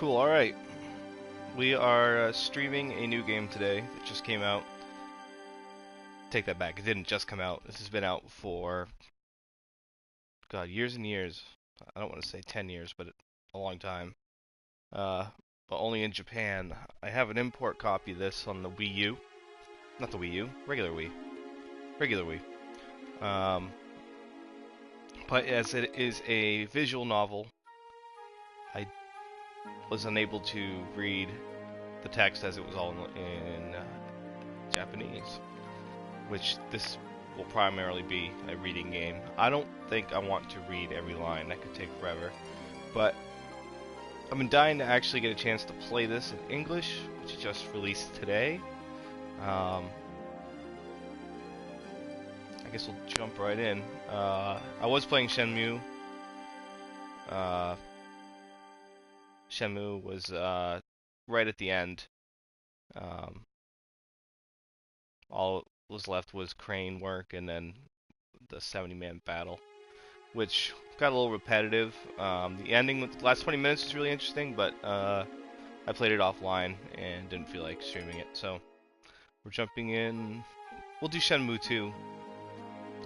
Cool, alright. We are streaming a new game today that just came out. Take that back, it didn't just come out. This has been out for, God, years and years. I don't want to say 10 years, but a long time. But only in Japan. I have an import copy of this on the Wii U. Not the Wii U, regular Wii. Regular Wii. But as it is a visual novel, I was unable to read the text as it was all in Japanese, which this will primarily be a reading game. I don't think I want to read every line. That could take forever. But I've been dying to actually get a chance to play this in English, which just released today. I guess we'll jump right in. I was playing Shenmue. Shenmue was right at the end. All was left was crane work and then the 70-man battle, which got a little repetitive. The ending with the last 20 minutes is really interesting, but I played it offline and didn't feel like streaming it, so we're jumping in. We'll do Shenmue 2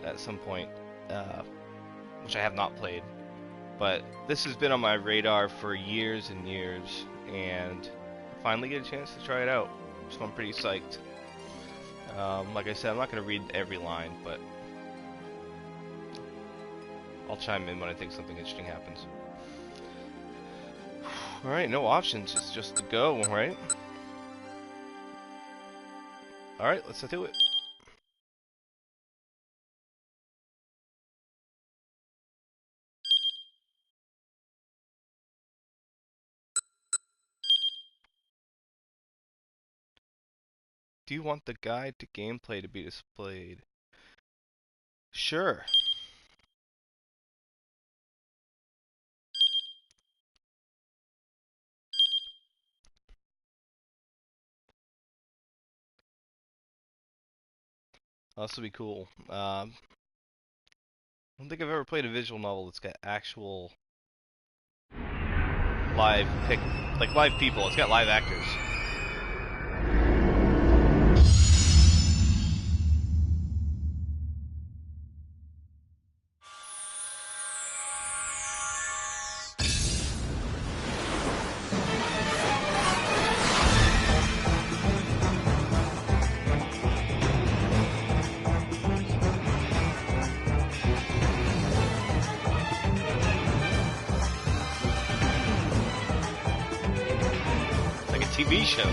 at some point, which I have not played. But this has been on my radar for years and years, and I finally get a chance to try it out, so I'm pretty psyched. Like I said, I'm not going to read every line, but I'll chime in when I think something interesting happens. Alright, no options, it's just to go, right? Alright, let's do it. Do you want the guide to gameplay to be displayed? Sure. Oh, this will be cool. I don't think I've ever played a visual novel that's got actual live people. It's got live actors. TV show.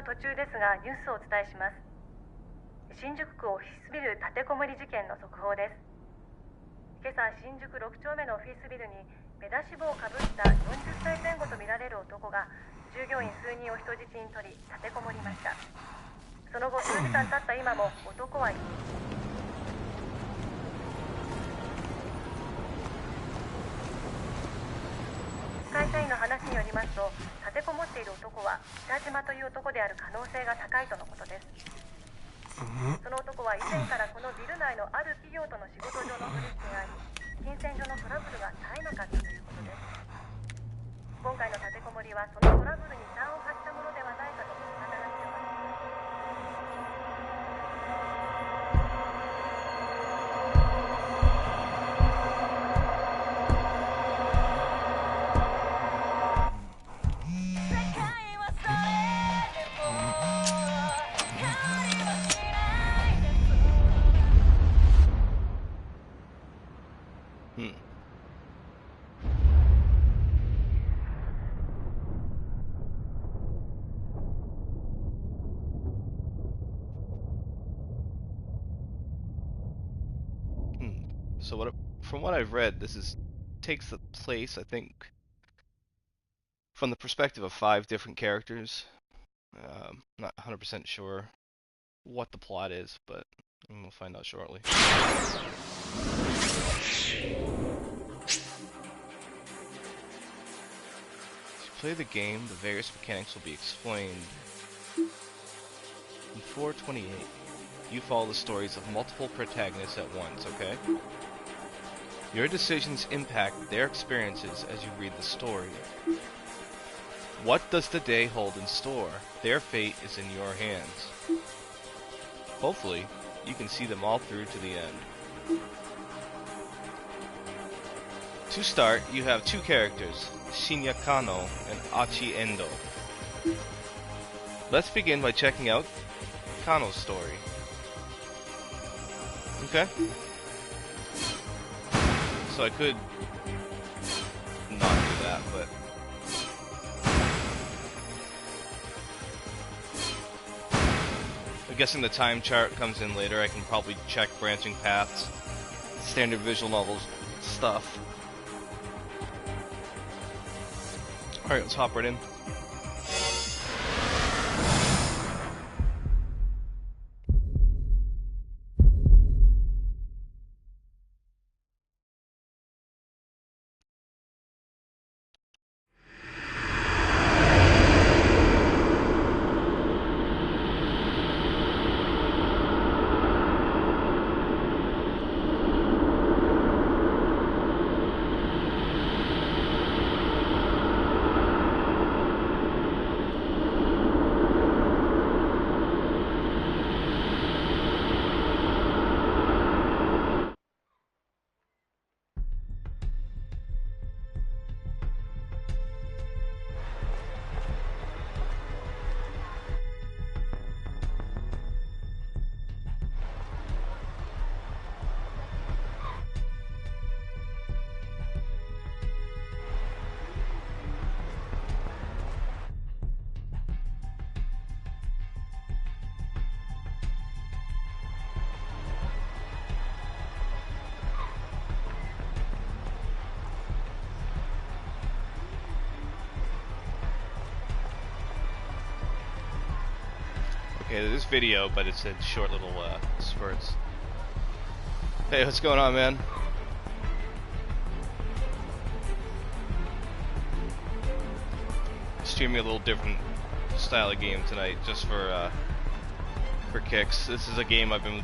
途中ですがニュースをお伝えします。新宿区オフィスビル立てこもり事件の速報です。今朝新宿6丁目のオフィスビルに目出し帽をかぶった40歳前後とみられる男男が従業員数人を人質に取り立てこもりました。その後数時間経った今も男は会社員の話によりますと、立てこもっている男は北島という男である可能性が高いとのことです。その男は以前からこのビル内のある企業との仕事上の取引があり、金銭上のトラブルが絶えなかったということです。今回の立てこもりはそのトラブルに端を発したものではないかとの見方が広がっています。Hmm. So from what I've read, this takes the place, I think, from the perspective of 5 different characters. Not 100% sure what the plot is, but we'll find out shortly. As you play the game, the various mechanics will be explained. In 428, you follow the stories of multiple protagonists at once, okay? Your decisions impact their experiences as you read the story. What does the day hold in store? Their fate is in your hands. Hopefully, you can see them all through to the end. To start, you have 2 characters, Shinya Kano and Achi Endo. Let's begin by checking out Kano's story. Okay. So I could not do that, but I'm guessing the time chart comes in later. I can probably check branching paths, standard visual novels stuff. Alright, let's hop right in. Okay, this video, but it's in short little spurts. Hey, what's going on, man? Streaming a little different style of game tonight, just for kicks. This is a game I've been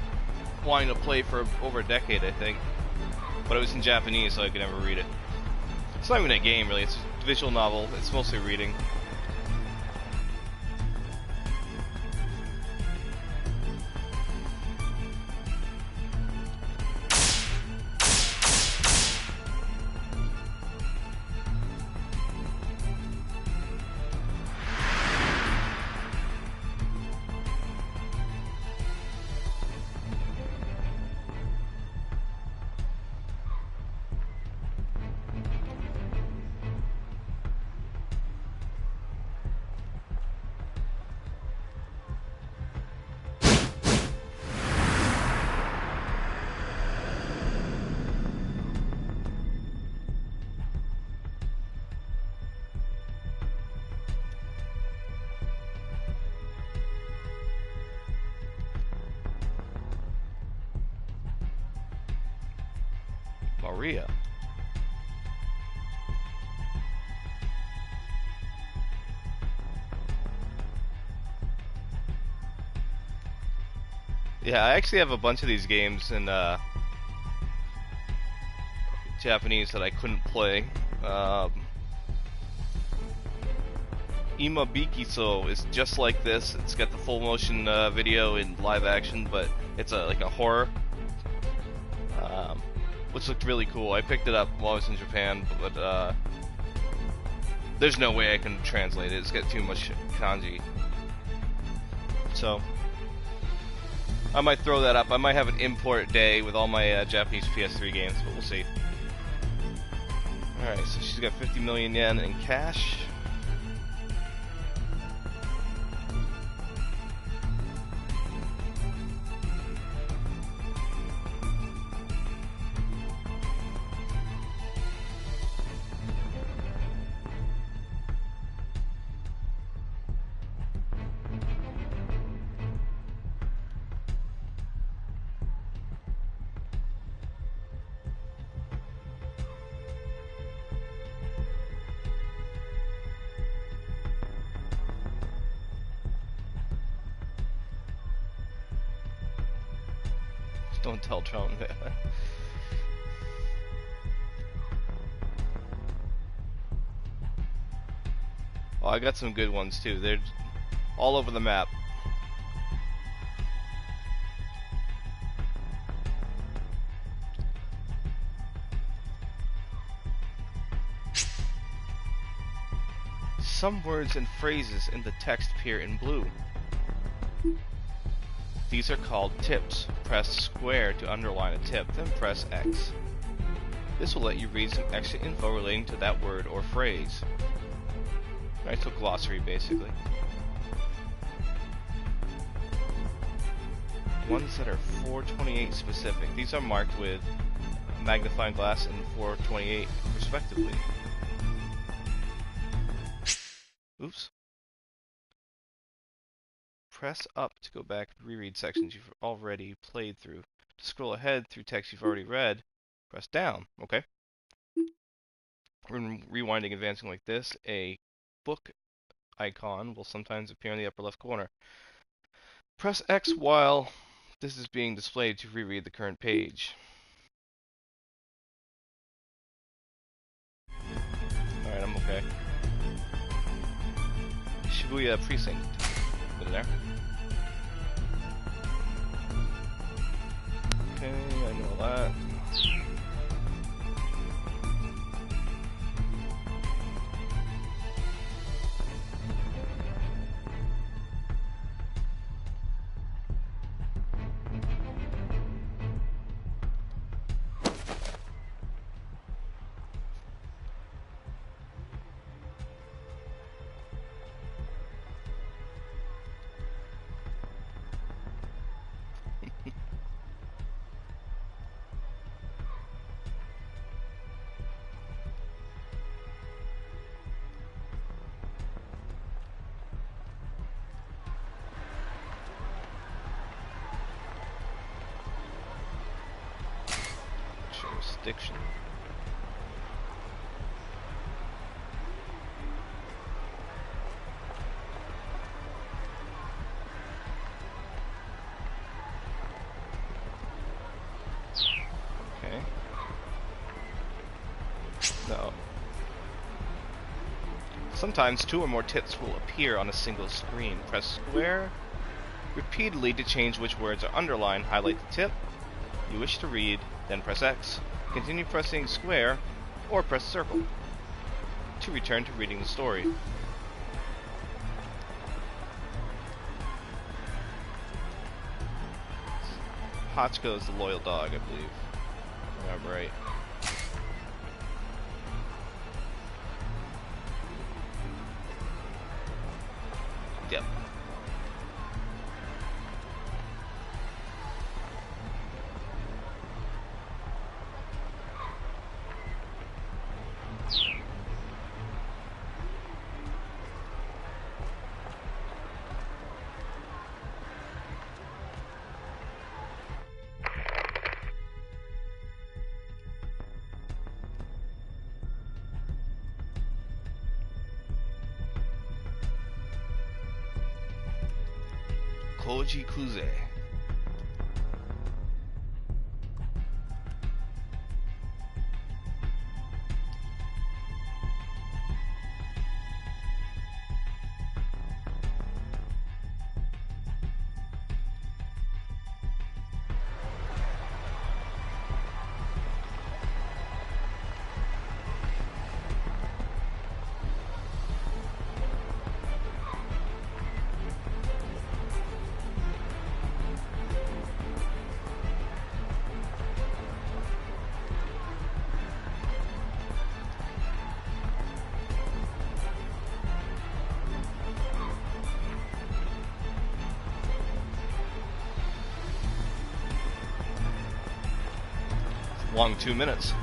wanting to play for over a decade, I think, but it was in Japanese, so I could never read it. It's not even a game, really. It's a visual novel. It's mostly reading. Korea. Yeah, I actually have a bunch of these games in Japanese that I couldn't play. Imabikiso is just like this. It's got the full motion video in live action, but it's like a horror, which looked really cool. I picked it up while I was in Japan, but there's no way I can translate it. It's got too much kanji. So I might throw that up. I might have an import day with all my Japanese PS3 games, but we'll see. Alright, so she's got 50 million yen in cash. Don't tell Trump. Oh, I got some good ones too. They're all over the map. Some words and phrases in the text appear in blue. These are called tips. Press square to underline a tip, then press X. This will let you read some extra info relating to that word or phrase. Alright, so glossary basically. Ones that are 428 specific. These are marked with magnifying glass and 428 respectively. Oops. Press up to go back and reread sections you've already played through. To scroll ahead through text you've already read, press down. Okay. When rewinding and advancing like this, a book icon will sometimes appear in the upper left corner. Press X while this is being displayed to reread the current page. Alright, I'm okay. Shibuya Precinct. Put it there. Okay, I know that. Jurisdiction. Okay. No. Sometimes two or more tips will appear on a single screen. Press square repeatedly to change which words are underlined. Highlight the tip you wish to read, then press X. Continue pressing square or press circle to return to reading the story. Hachiko is the loyal dog, I believe. Yeah, right. Yep. Koji Kuze. Long 2 minutes.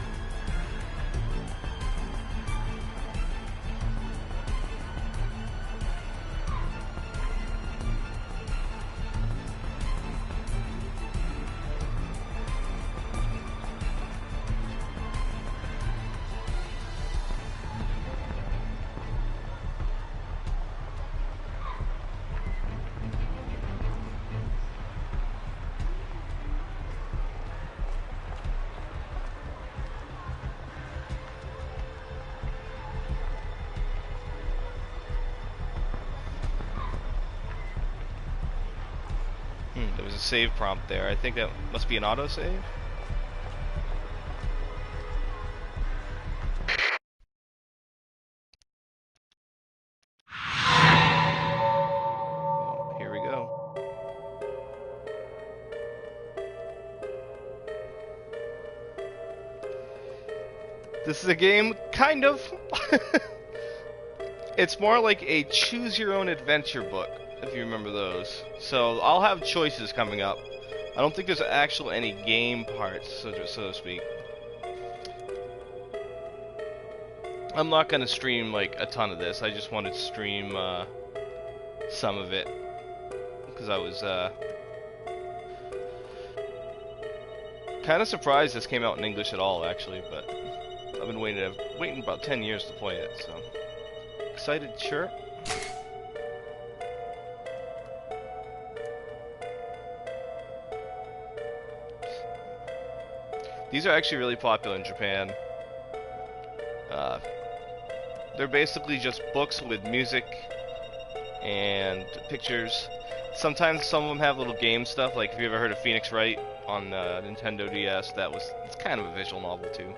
There was a save prompt there. I think that must be an autosave. Oh, here we go. This is a game, kind of. It's more like a choose-your-own-adventure book, if you remember those. So I'll have choices coming up. I don't think there's actual any game parts, so to speak. I'm not gonna stream like a ton of this. I just wanted to stream some of it because I was kind of surprised this came out in English at all, actually. But I've been waiting about 10 years to play it, so excited, sure. These are actually really popular in Japan. They're basically just books with music and pictures. Sometimes some of them have little game stuff, like if you ever heard of Phoenix Wright on Nintendo DS, it's kind of a visual novel too.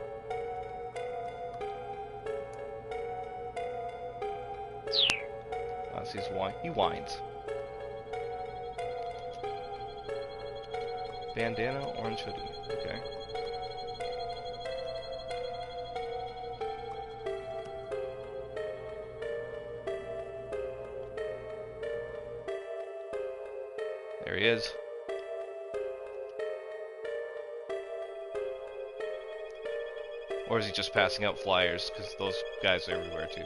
He whines. Bandana, orange hoodie. Okay. There he is. Or is he just passing out flyers? Because those guys are everywhere too.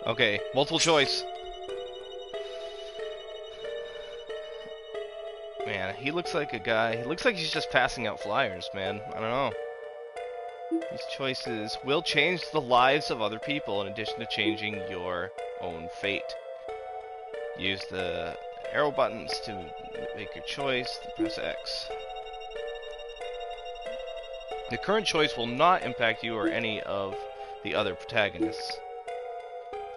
Okay, multiple choice. Man, he looks like a guy. He looks like he's just passing out flyers, man. I don't know. These choices will change the lives of other people in addition to changing your own fate. Use the arrow buttons to make your choice. Press X. The current choice will not impact you or any of the other protagonists.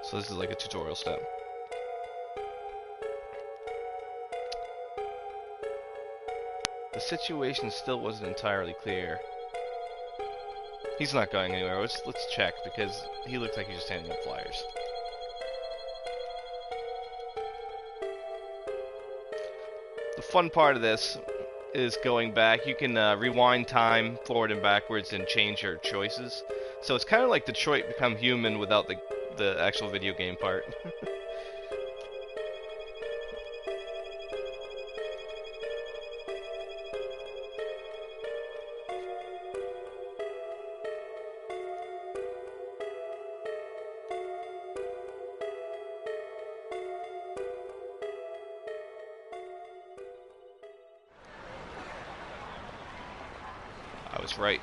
So this is like a tutorial step. The situation still wasn't entirely clear. He's not going anywhere. Let's check, because he looks like he's just handing out flyers. The fun part of this is going back. You can rewind time forward and backwards and change your choices. So it's kind of like Detroit Become Human without the actual video game part. That's right.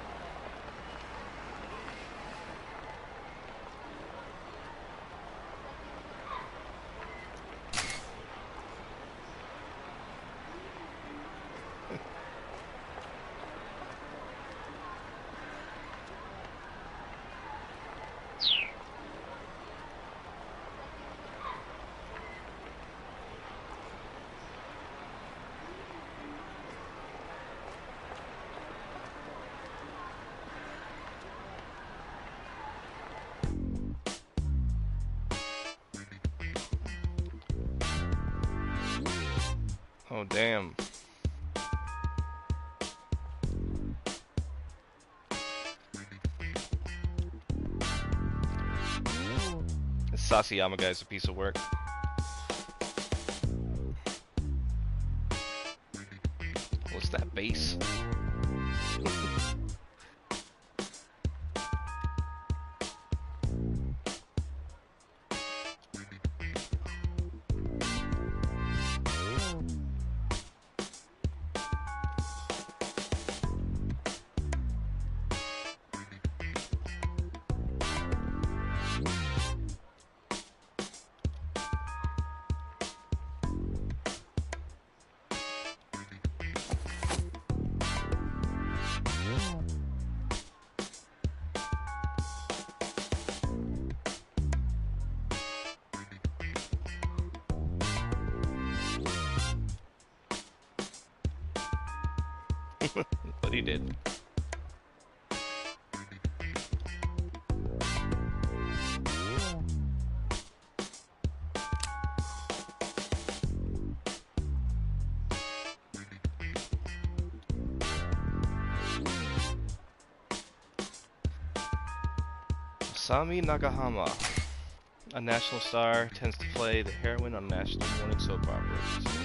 Oh, damn. This Sasayama guy's a piece of work. What's that base? But he did. Sami Nakahama, a national star, tends to play the heroine on national morning soap operas.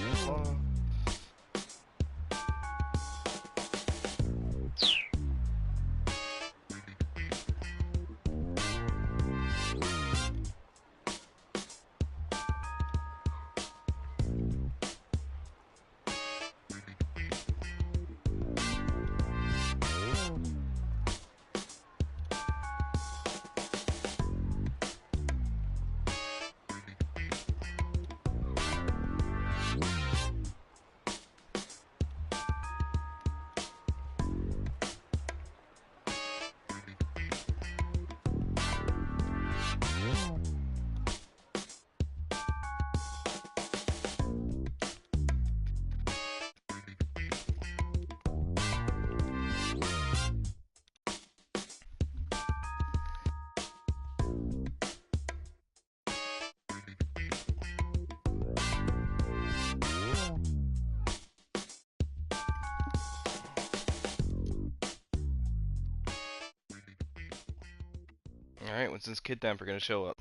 Alright, when's this kidnapper gonna show up?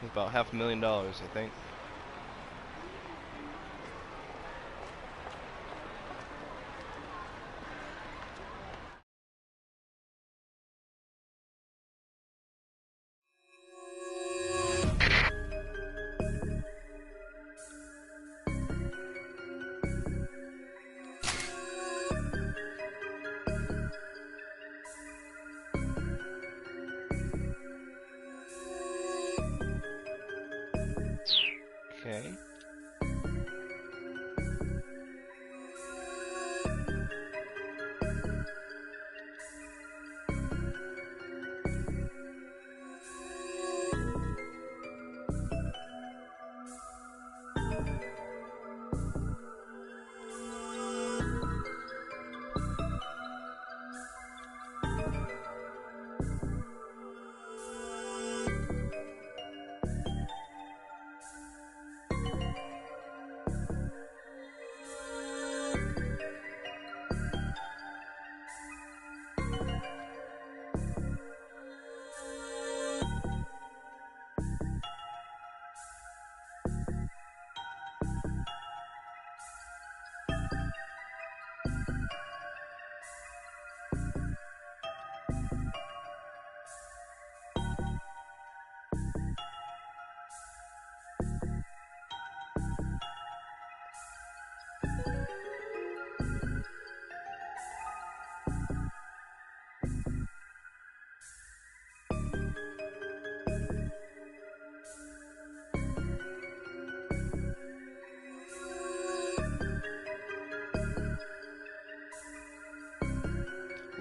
About $500,000, I think. Okay.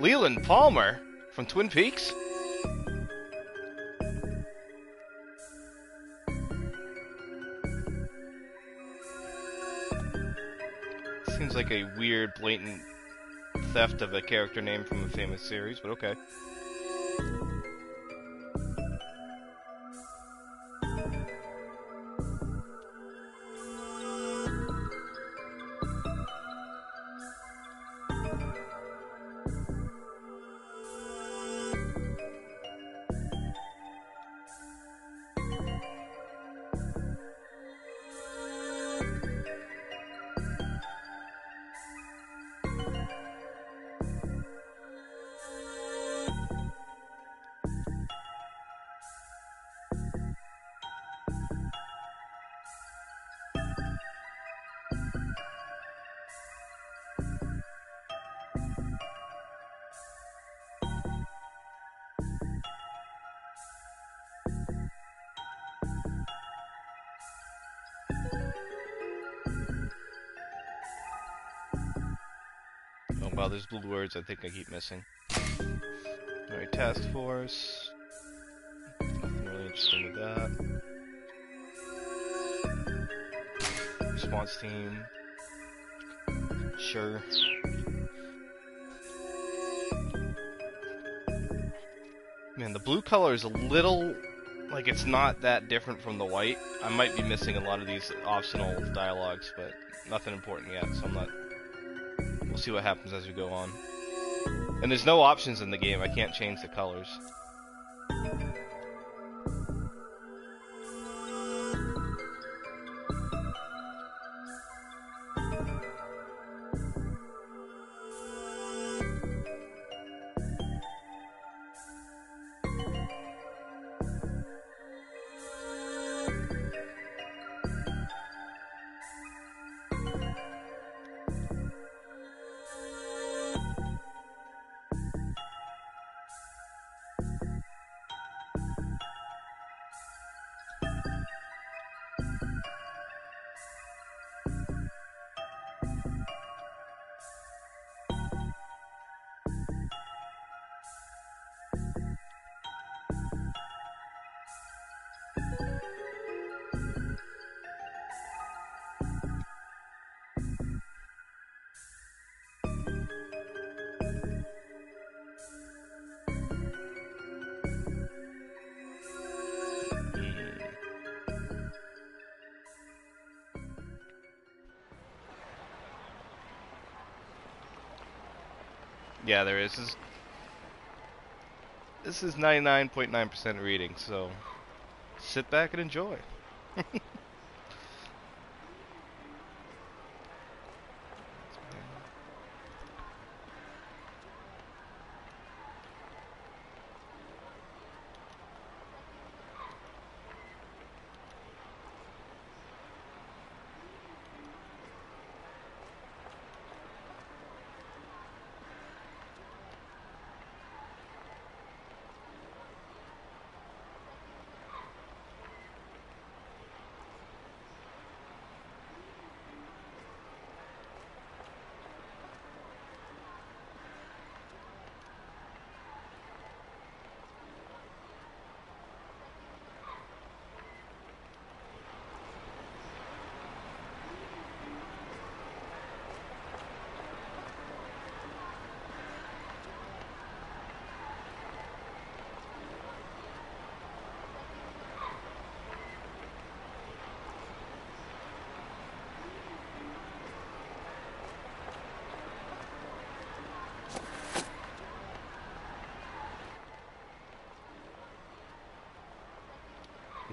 Leland Palmer from Twin Peaks? Seems like a weird, blatant theft of a character name from a famous series, but okay. Oh wow, there's blue words I think I keep missing. Alright, task force. Nothing really interesting with that. Response team. Sure. Man, the blue color is a little... like, it's not that different from the white. I might be missing a lot of these optional dialogues, but nothing important yet, so I'm not... We'll see what happens as we go on. And there's no options in the game. I can't change the colors. Yeah, there is. This is 99.9% reading, so sit back and enjoy.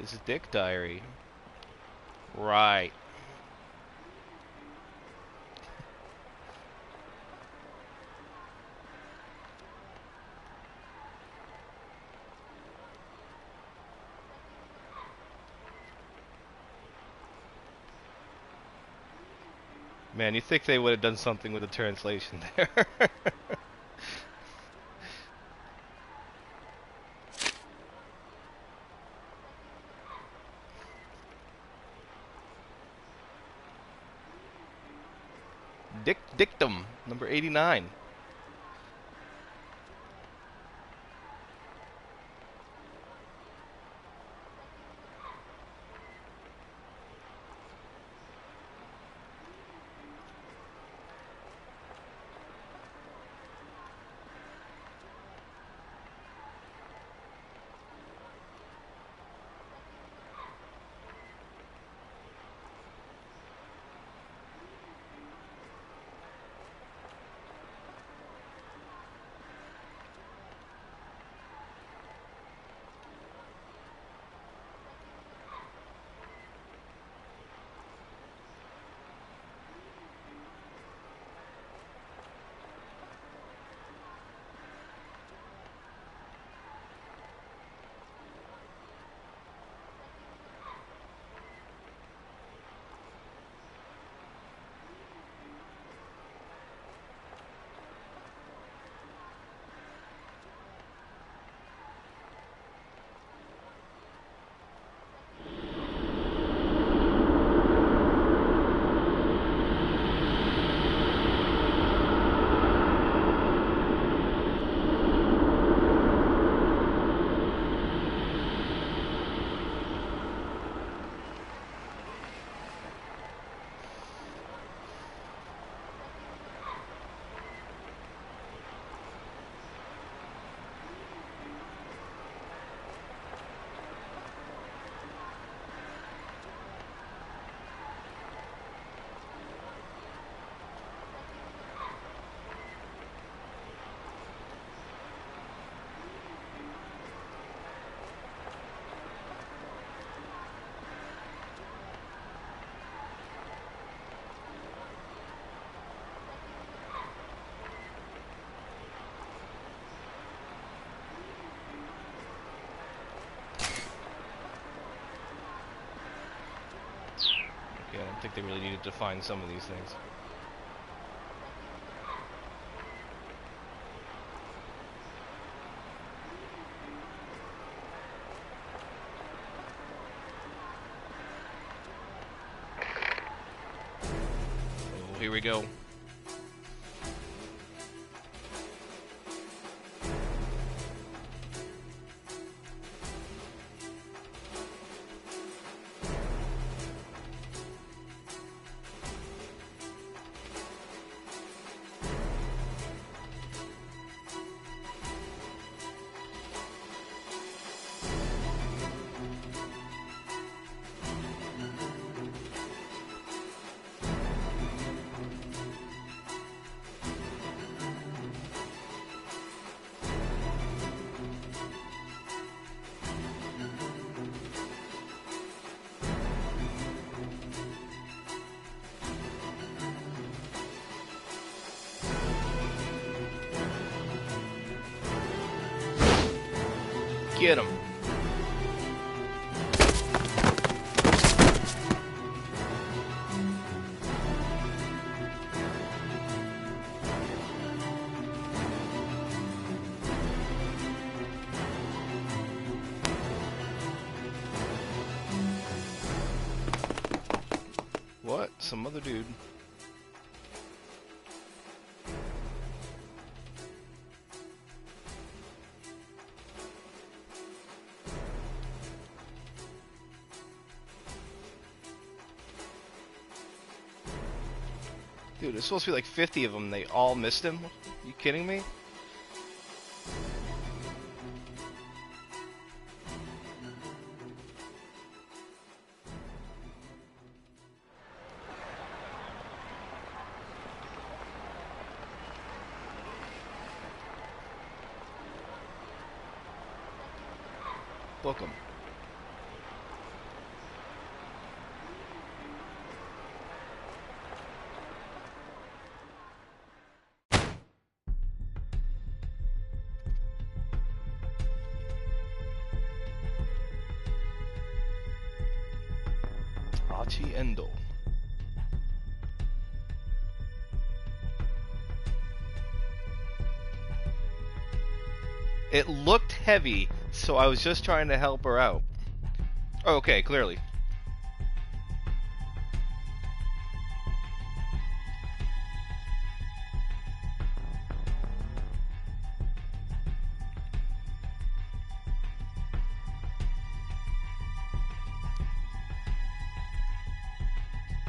His dick diary. Right. Man, you think they would have done something with the translation there. Dictum, number 89. think they really needed to find some of these things. Oh, here we go. Get him. What? Some other dude. Dude, there's supposed to be like 50 of them. They all missed him? You kidding me? Book him. Endo. It looked heavy, so I was just trying to help her out. Okay, clearly.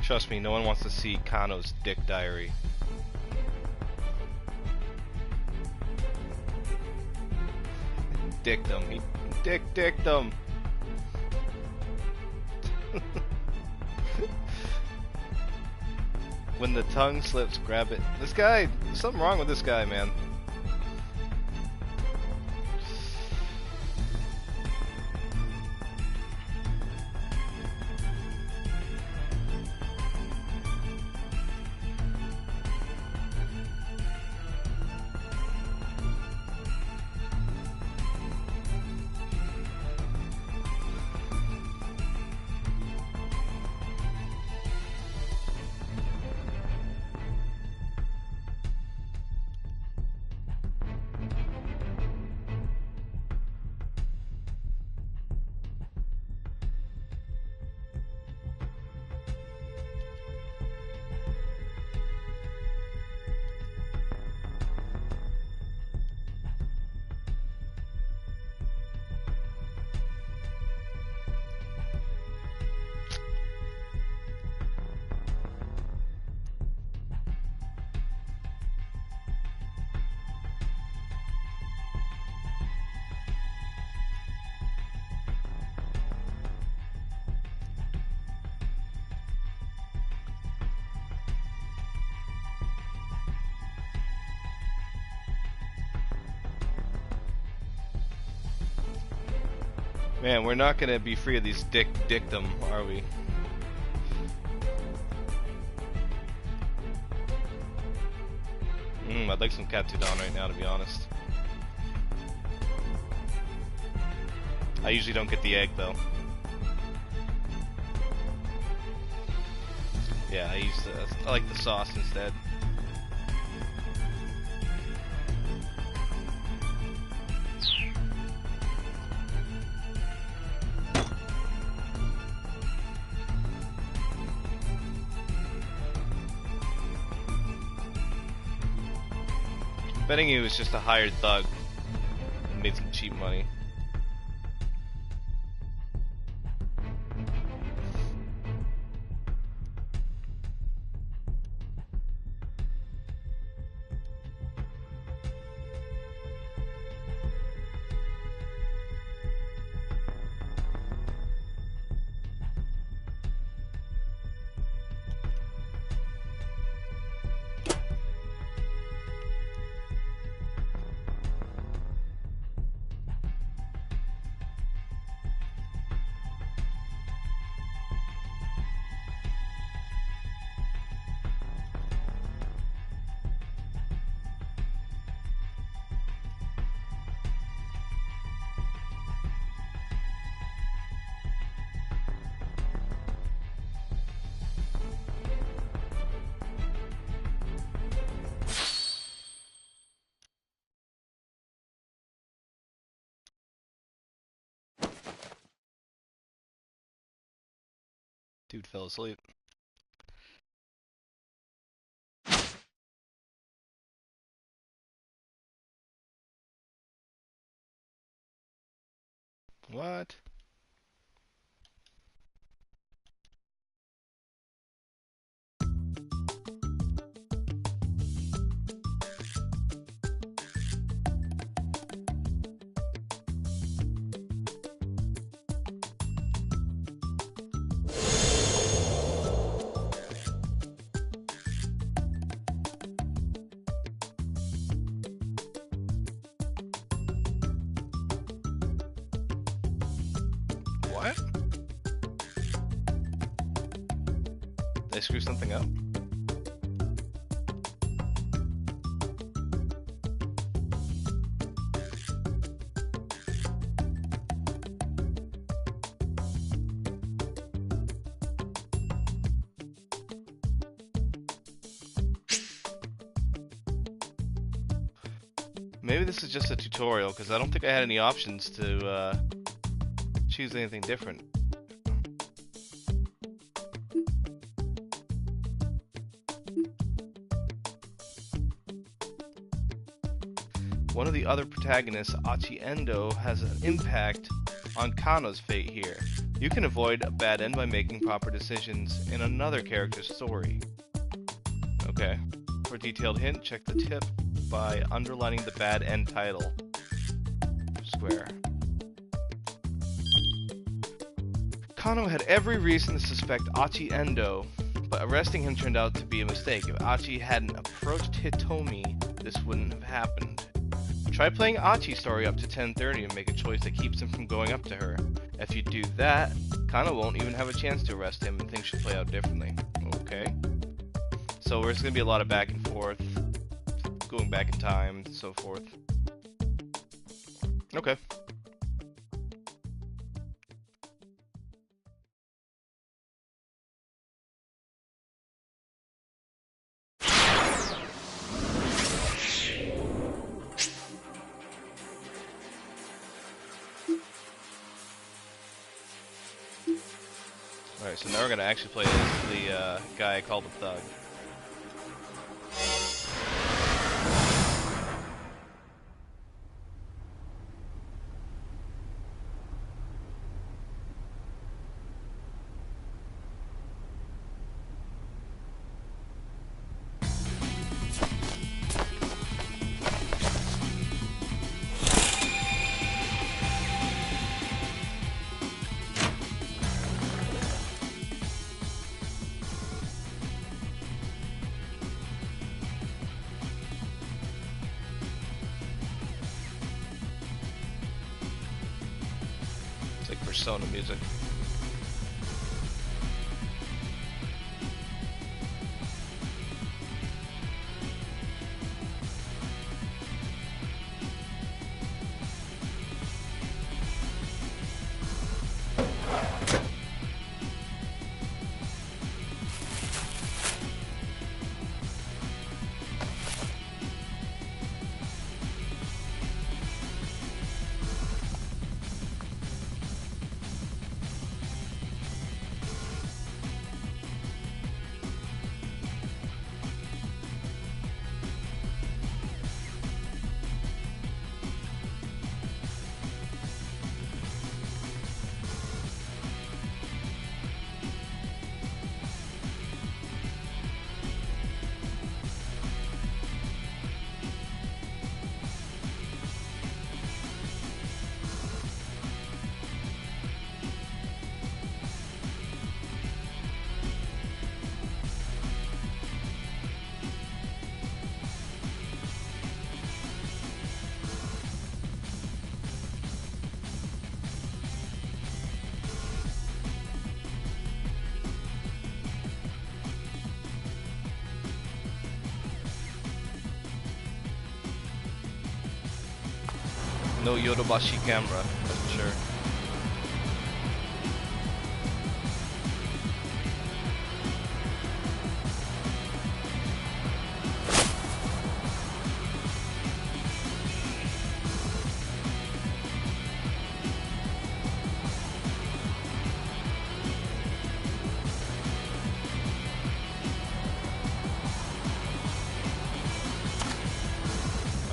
Trust me, no one wants to see Kano's dick diary. Dicked him. He dicked him. When the tongue slips, grab it. This guy, there's something wrong with this guy, man. Man, we're not gonna be free of these dickdom, are we? I'd like some Katsudan right now, to be honest. I usually don't get the egg, though. Yeah, I like the sauce instead. Betting he was just a hired thug and made some cheap money. Dude fell asleep. What? What? Did I screw something up? Maybe this is just a tutorial, because I don't think I had any options to choose anything different. One of the other protagonists, Achi Endo, has an impact on Kano's fate here. You can avoid a bad end by making proper decisions in another character's story. Okay. For a detailed hint, check the tip by underlining the bad end title. Square. Kano had every reason to suspect Achi Endo, but arresting him turned out to be a mistake. If Achi hadn't approached Hitomi, this wouldn't have happened. Try playing Achi's story up to 10:30 and make a choice that keeps him from going up to her. If you do that, Kano won't even have a chance to arrest him and things should play out differently. Okay. So there's going to be a lot of back and forth, going back in time, and so forth. Okay. Alright, so now we're gonna actually play as the guy I called a thug. Persona music. No Yodobashi camera, that's for sure.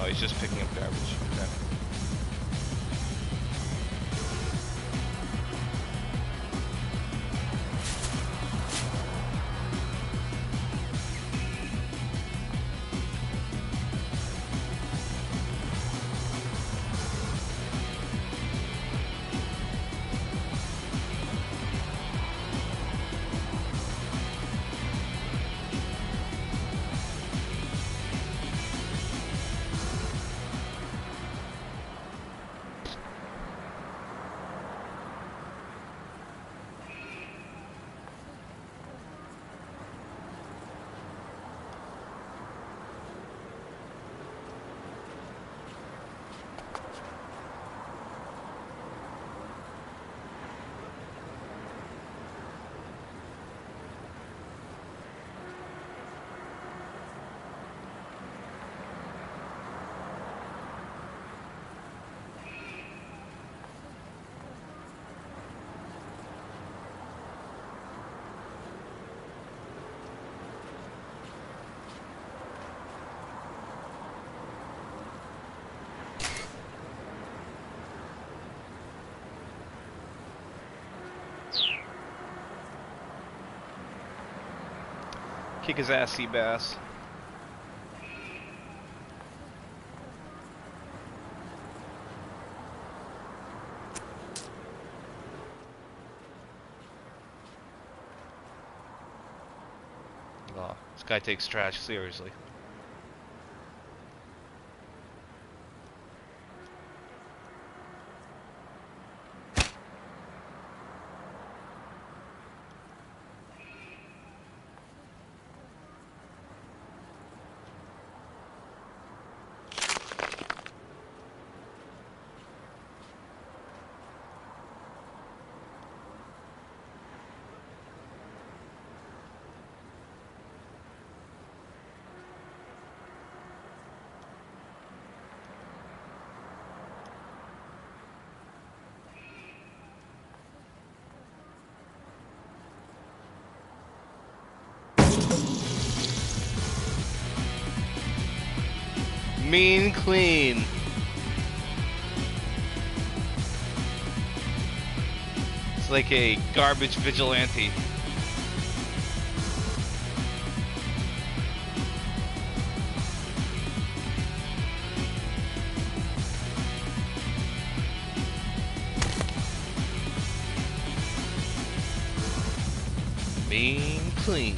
Oh, he's just picking up garbage. Okay. Kick his ass, Seabass. Oh, this guy takes trash seriously. Mean clean. It's like a garbage vigilante. Mean clean.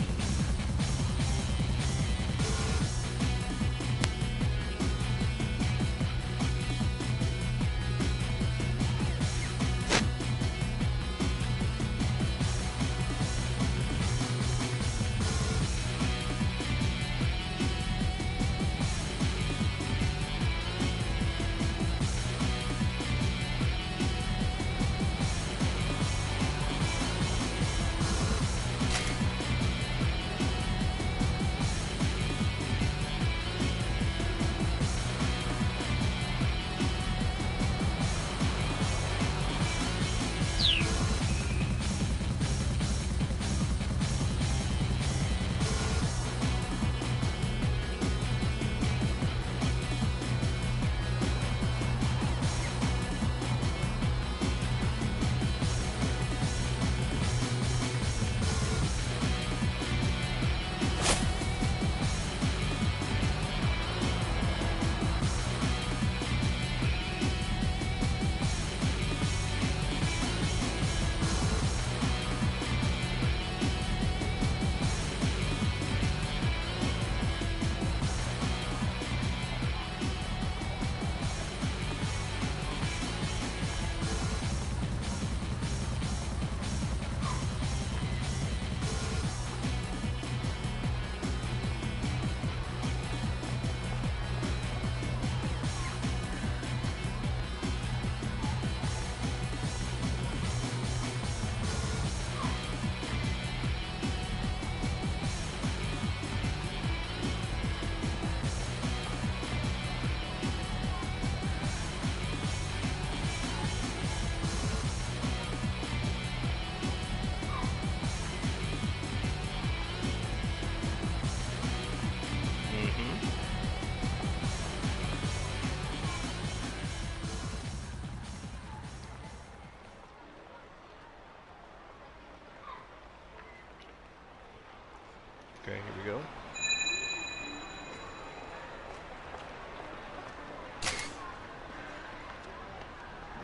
Okay, here we go.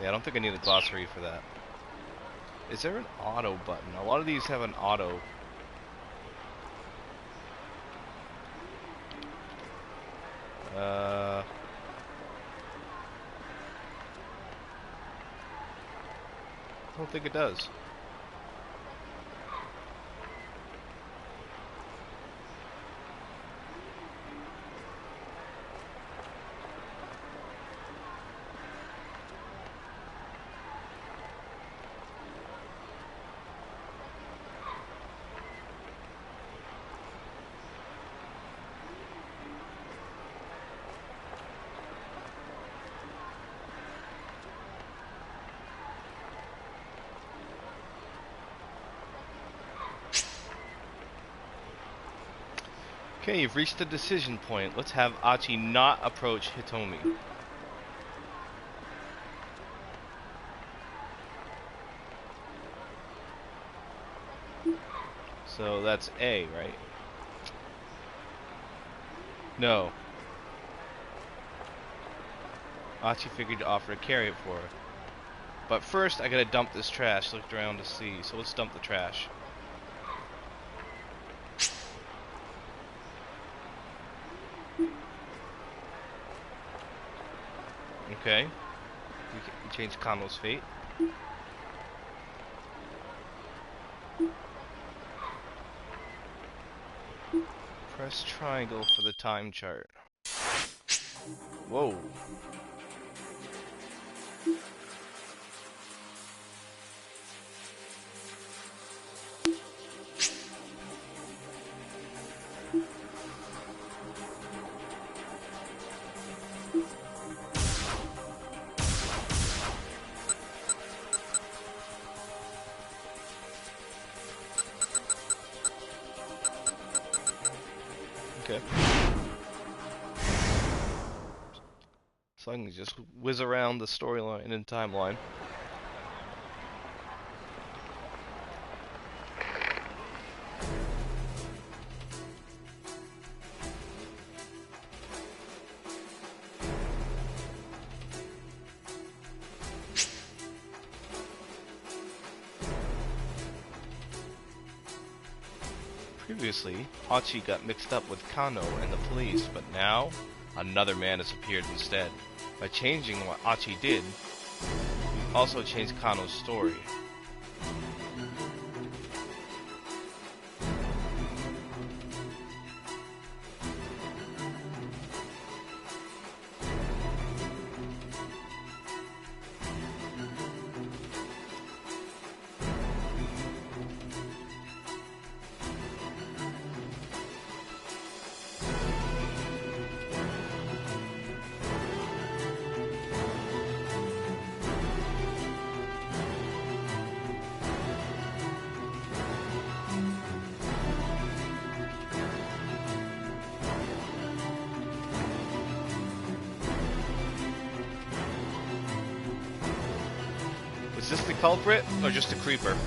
Yeah, I don't think I need a glossary for that. Is there an auto button? A lot of these have an auto. I don't think it does. Okay, you've reached the decision point. Let's have Achi not approach Hitomi. So that's A, right? No. Achi figured to offer to carry it for her. But first, I gotta dump this trash. Looked around to see. So let's dump the trash. Okay. We changed Kano's fate. Press triangle for the time chart. Whoa. Okay. So I can just whiz around the storyline and timeline. Previously, Hachi got mixed up with Kano and the police, but now, another man has appeared instead. By changing what Hachi did, we also changed Kano's story. Is this the culprit, or just a creeper?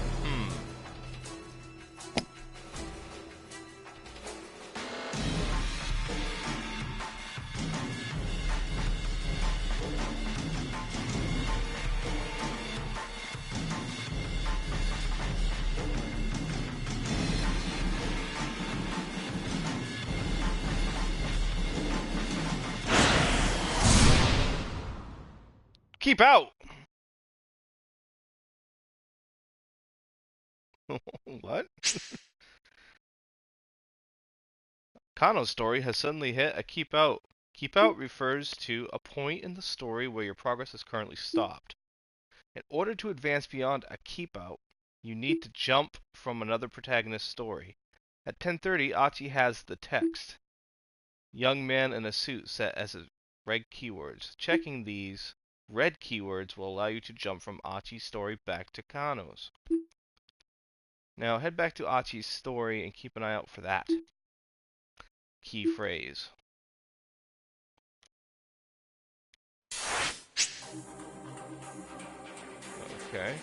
Keep out! What? Kano's story has suddenly hit a keep out. Keep out refers to a point in the story where your progress is currently stopped. In order to advance beyond a keep out, you need to jump from another protagonist's story. At 10:30, Achi has the text. Young man in a suit set as red keywords. Checking these red keywords will allow you to jump from Achi's story back to Kano's. Now head back to Achi's story and keep an eye out for that key phrase. Okay.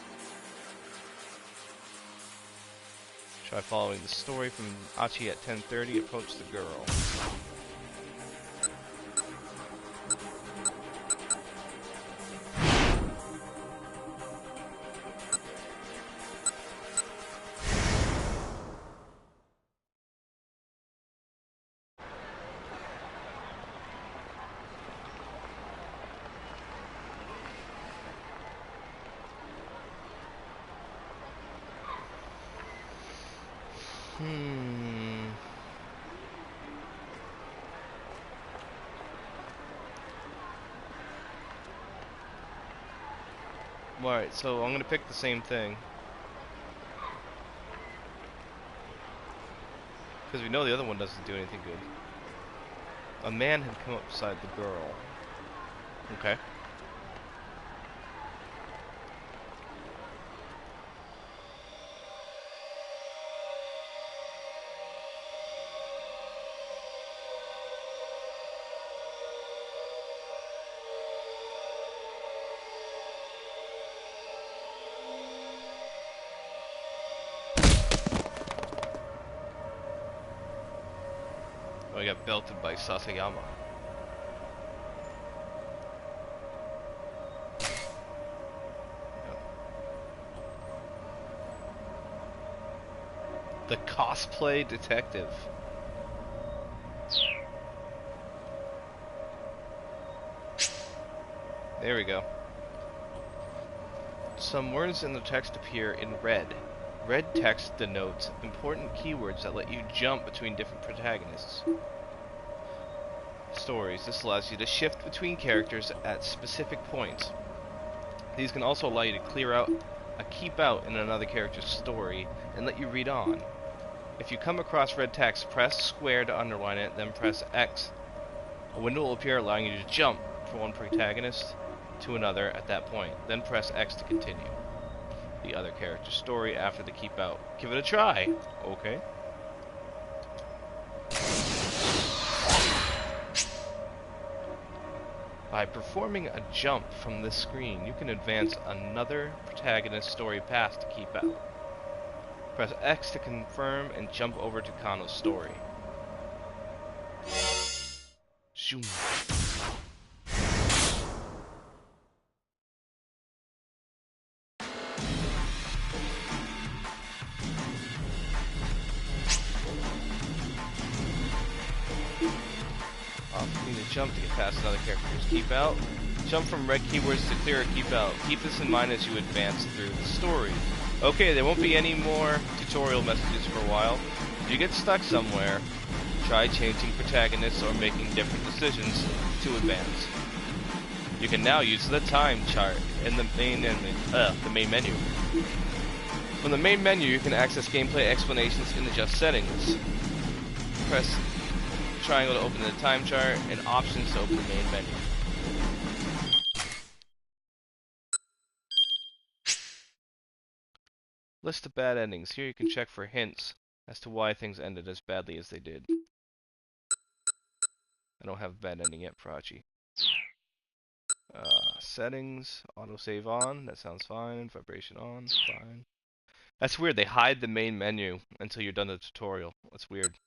Try following the story from Achi at 10:30. Approach the girl. Alright, so I'm gonna pick the same thing. Because we know the other one doesn't do anything good. A man had come up beside the girl. Okay. Oh, I got belted by Sasayama. The cosplay detective. There we go. Some words in the text appear in red. Red text denotes important keywords that let you jump between different protagonists. Stories. This allows you to shift between characters at specific points. These can also allow you to clear out a keep out in another character's story and let you read on. If you come across red text, press square to underline it, then press X. A window will appear allowing you to jump from one protagonist to another at that point. Then press X to continue the other character's story after the keep out. Give it a try. Okay. By performing a jump from this screen, you can advance another protagonist's story path to keep out. Press X to confirm and jump over to Kano's story. Zoom. You need to jump to get past another character's keep out. Jump from red keywords to clear a keep out. Keep this in mind as you advance through the story. Okay, there won't be any more tutorial messages for a while. If you get stuck somewhere, try changing protagonists or making different decisions to advance. You can now use the time chart in the main menu. From the main menu, you can access gameplay explanations and adjust settings. Press triangle to open the time chart and options to open the main menu. List of bad endings. Here you can check for hints as to why things ended as badly as they did. I don't have a bad ending yet for Hachi. Settings, autosave on, that sounds fine. Vibration on, fine. That's weird, they hide the main menu until you're done the tutorial. That's weird.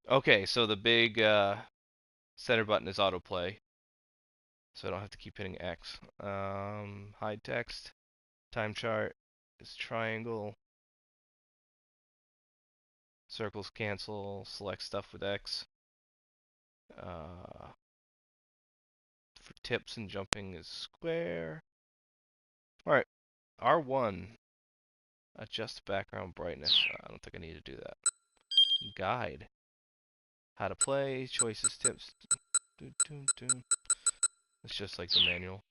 Okay, so the big center button is autoplay. So I don't have to keep hitting X. Hide text. Time chart is triangle. Circles cancel. Select stuff with X. For tips and jumping is square. Alright. R1. Adjust background brightness. I don't think I need to do that. Guide. How to play. Choices, tips. It's just like the manual.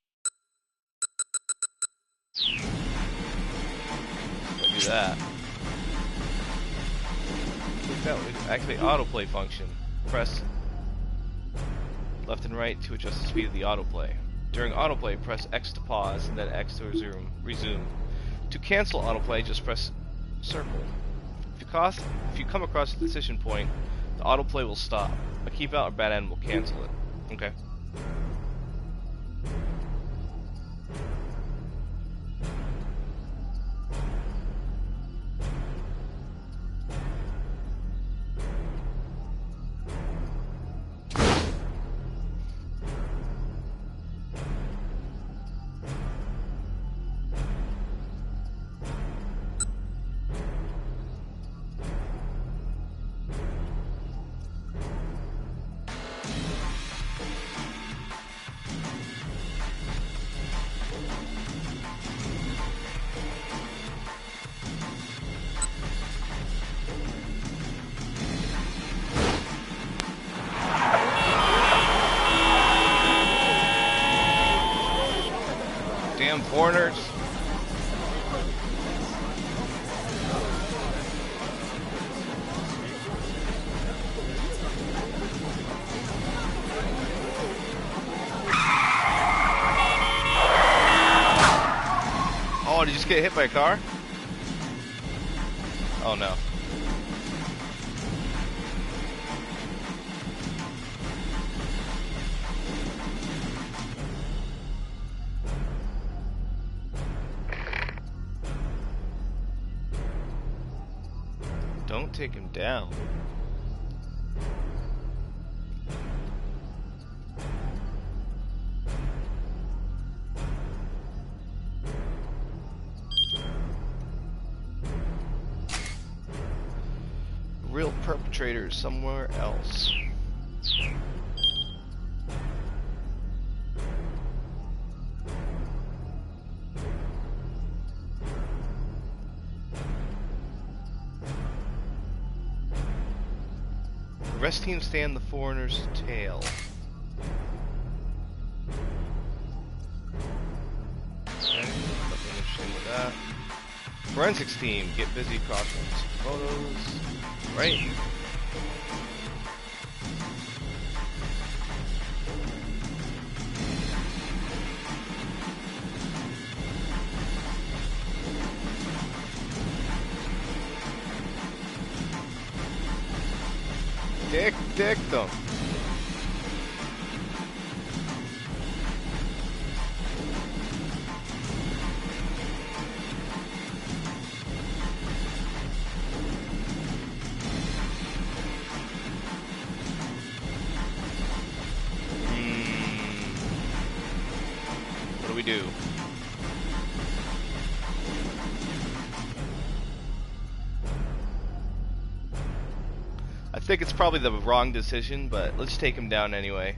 I'll do that. Click that one. Activate autoplay function. Press left and right to adjust the speed of the autoplay. During autoplay, press X to pause and then X to resume. To cancel autoplay, just press circle. If you come across a decision point, the autoplay will stop. A keep out or bad end will cancel it. Okay. just get hit by a car? Oh no. Don't take him down. Real perpetrator is somewhere else. The rest team stay on the foreigner's tail. Okay, nothing interesting with that. Forensics team, get busy crossing photos. Right. Dick them. What do we do? I think it's probably the wrong decision, but let's take him down anyway.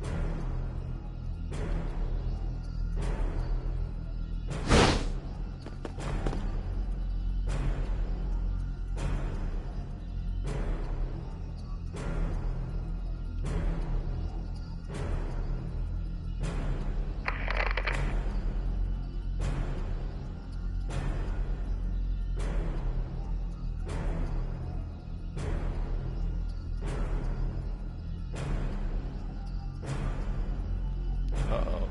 Uh-oh.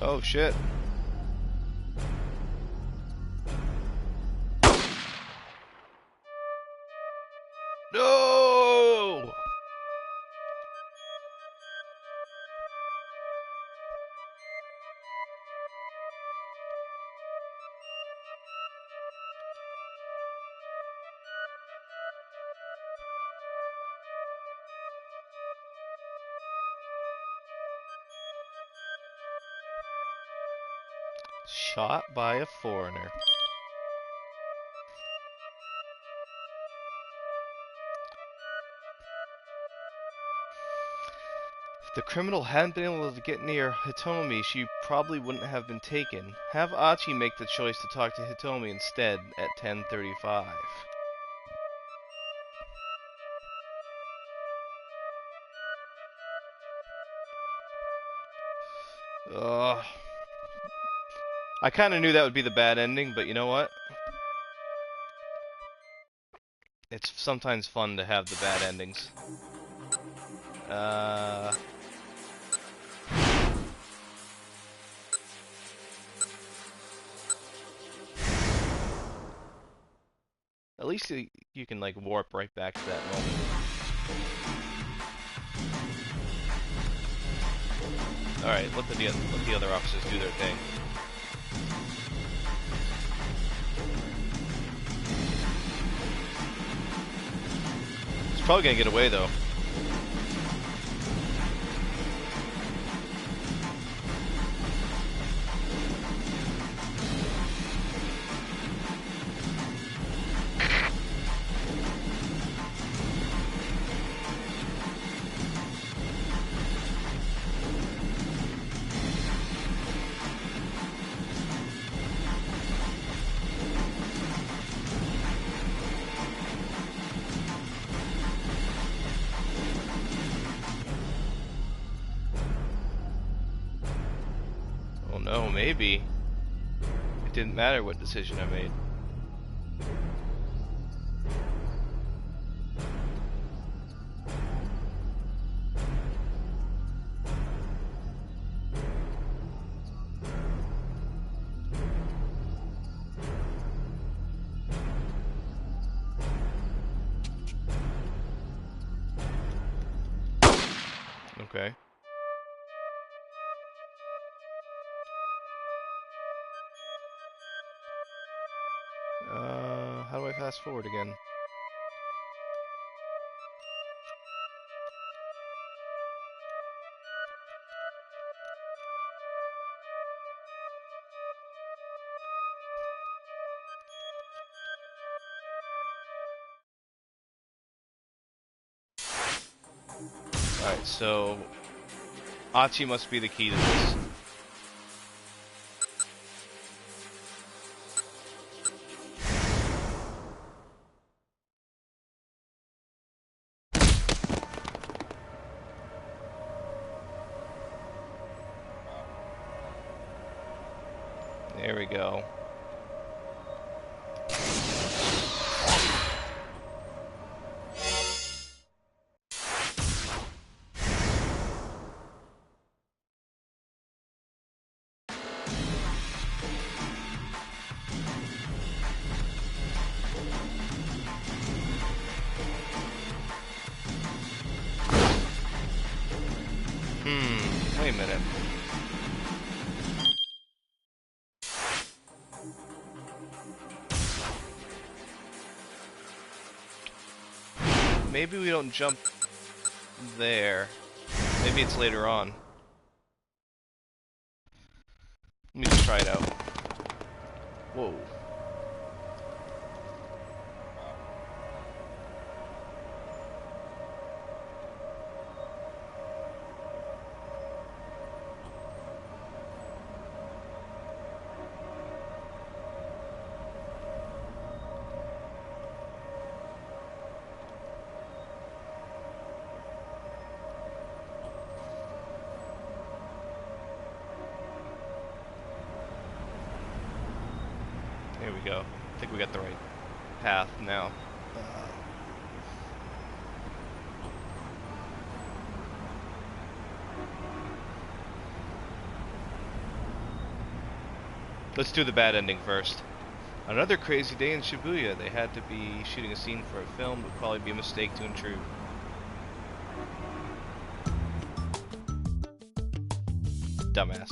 Oh shit. No! Shot by a foreigner. If the criminal hadn't been able to get near Hitomi, she probably wouldn't have been taken. Have Achi make the choice to talk to Hitomi instead at 10:35. Ugh. I kind of knew that would be the bad ending, but you know what? It's sometimes fun to have the bad endings. At least you can like warp right back to that moment. All right, let the other officers do their thing. He's probably gonna get away though. Oh no, maybe. It didn't matter what decision I made. Okay. How do I fast forward again? Alright, so Achi must be the key to this. There we go. Wait a minute. Maybe we don't jump there. Maybe it's later on. Let me just try it out. Whoa. There we go. I think we got the right path now. Let's do the bad ending first. Another crazy day in Shibuya. They had to be shooting a scene for a film. It would probably be a mistake to intrude. Dumbass.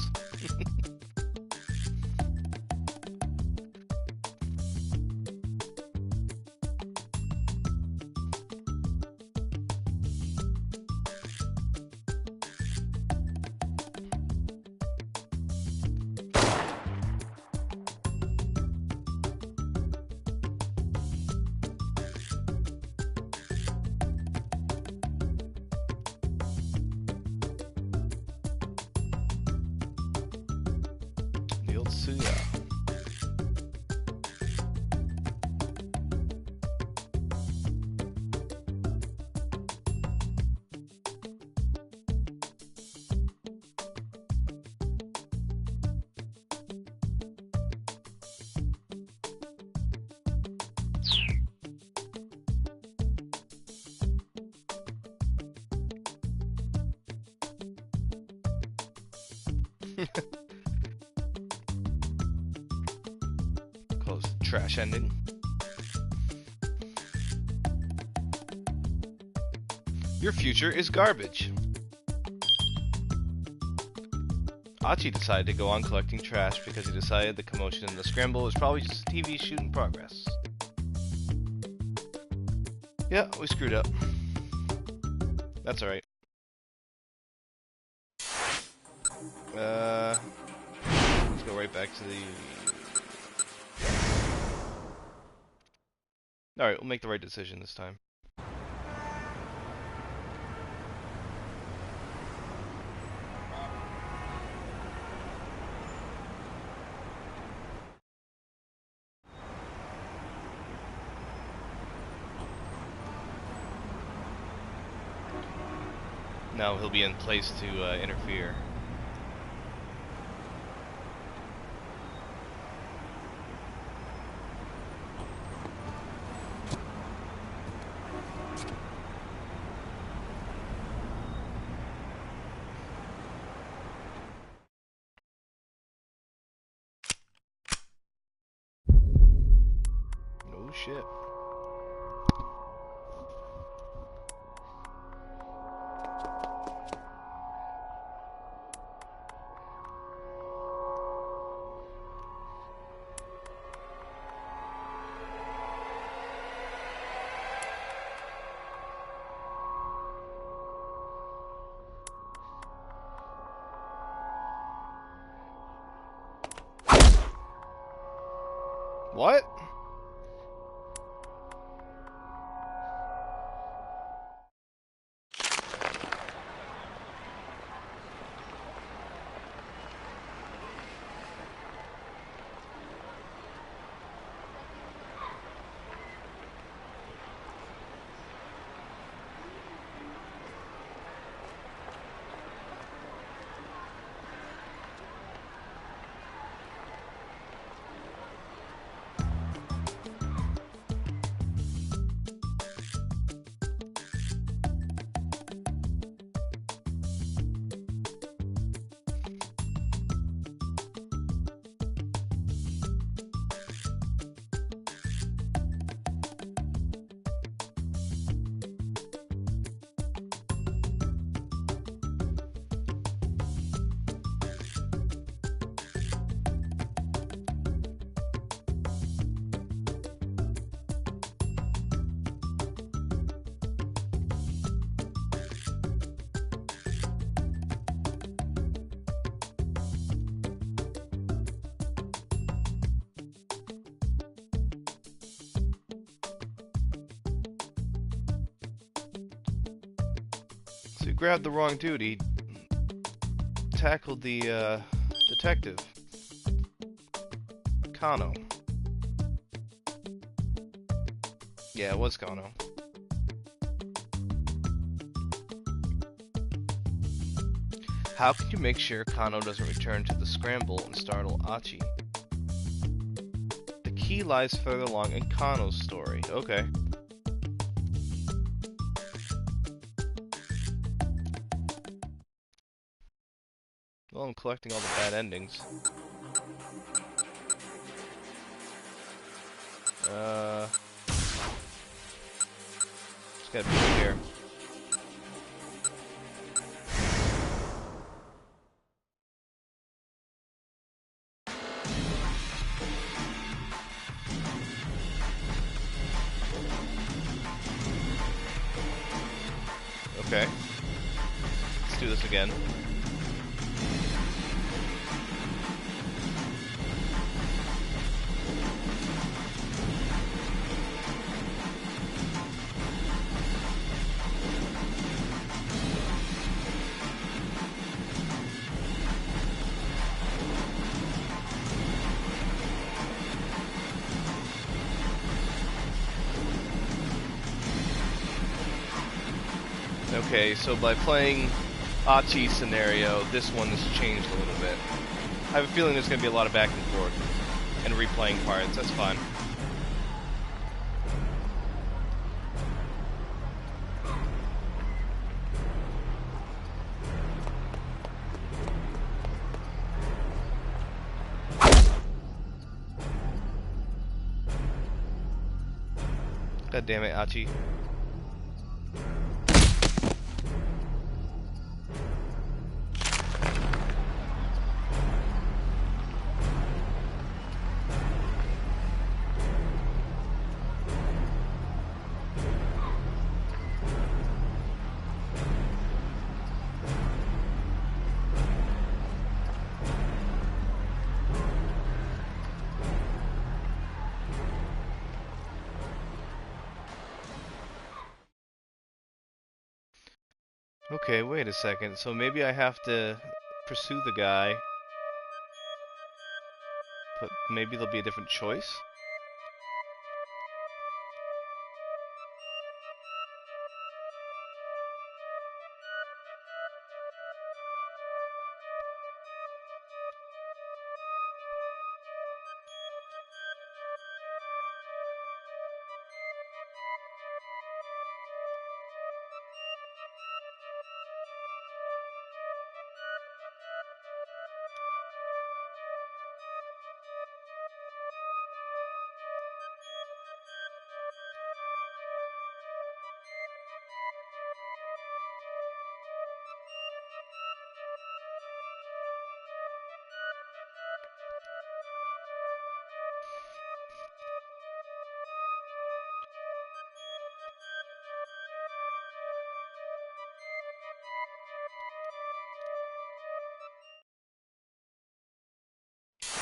Suya. Close the trash ending. Your future is garbage. Achi decided to go on collecting trash because he decided the commotion in the scramble was probably just a TV shoot in progress. Yeah, we screwed up. That's alright. Let's go right back to the... Alright, we'll make the right decision this time. Now he'll be in place to interfere. Oh shit. What? So you grabbed the wrong dude. He tackled the detective, Kano. Yeah, it was Kano. How can you make sure Kano doesn't return to the scramble and startle Achi? The key lies further along in Kano's story. Okay. Well, I'm collecting all the bad endings. Just gotta be right here. Okay. Let's do this again. Okay, so by playing Achi's scenario, this one has changed a little bit. I have a feeling there's going to be a lot of back and forth and replaying parts. That's fine. God damn it, Achi. Okay, wait a second. So maybe I have to pursue the guy, but maybe there'll be a different choice?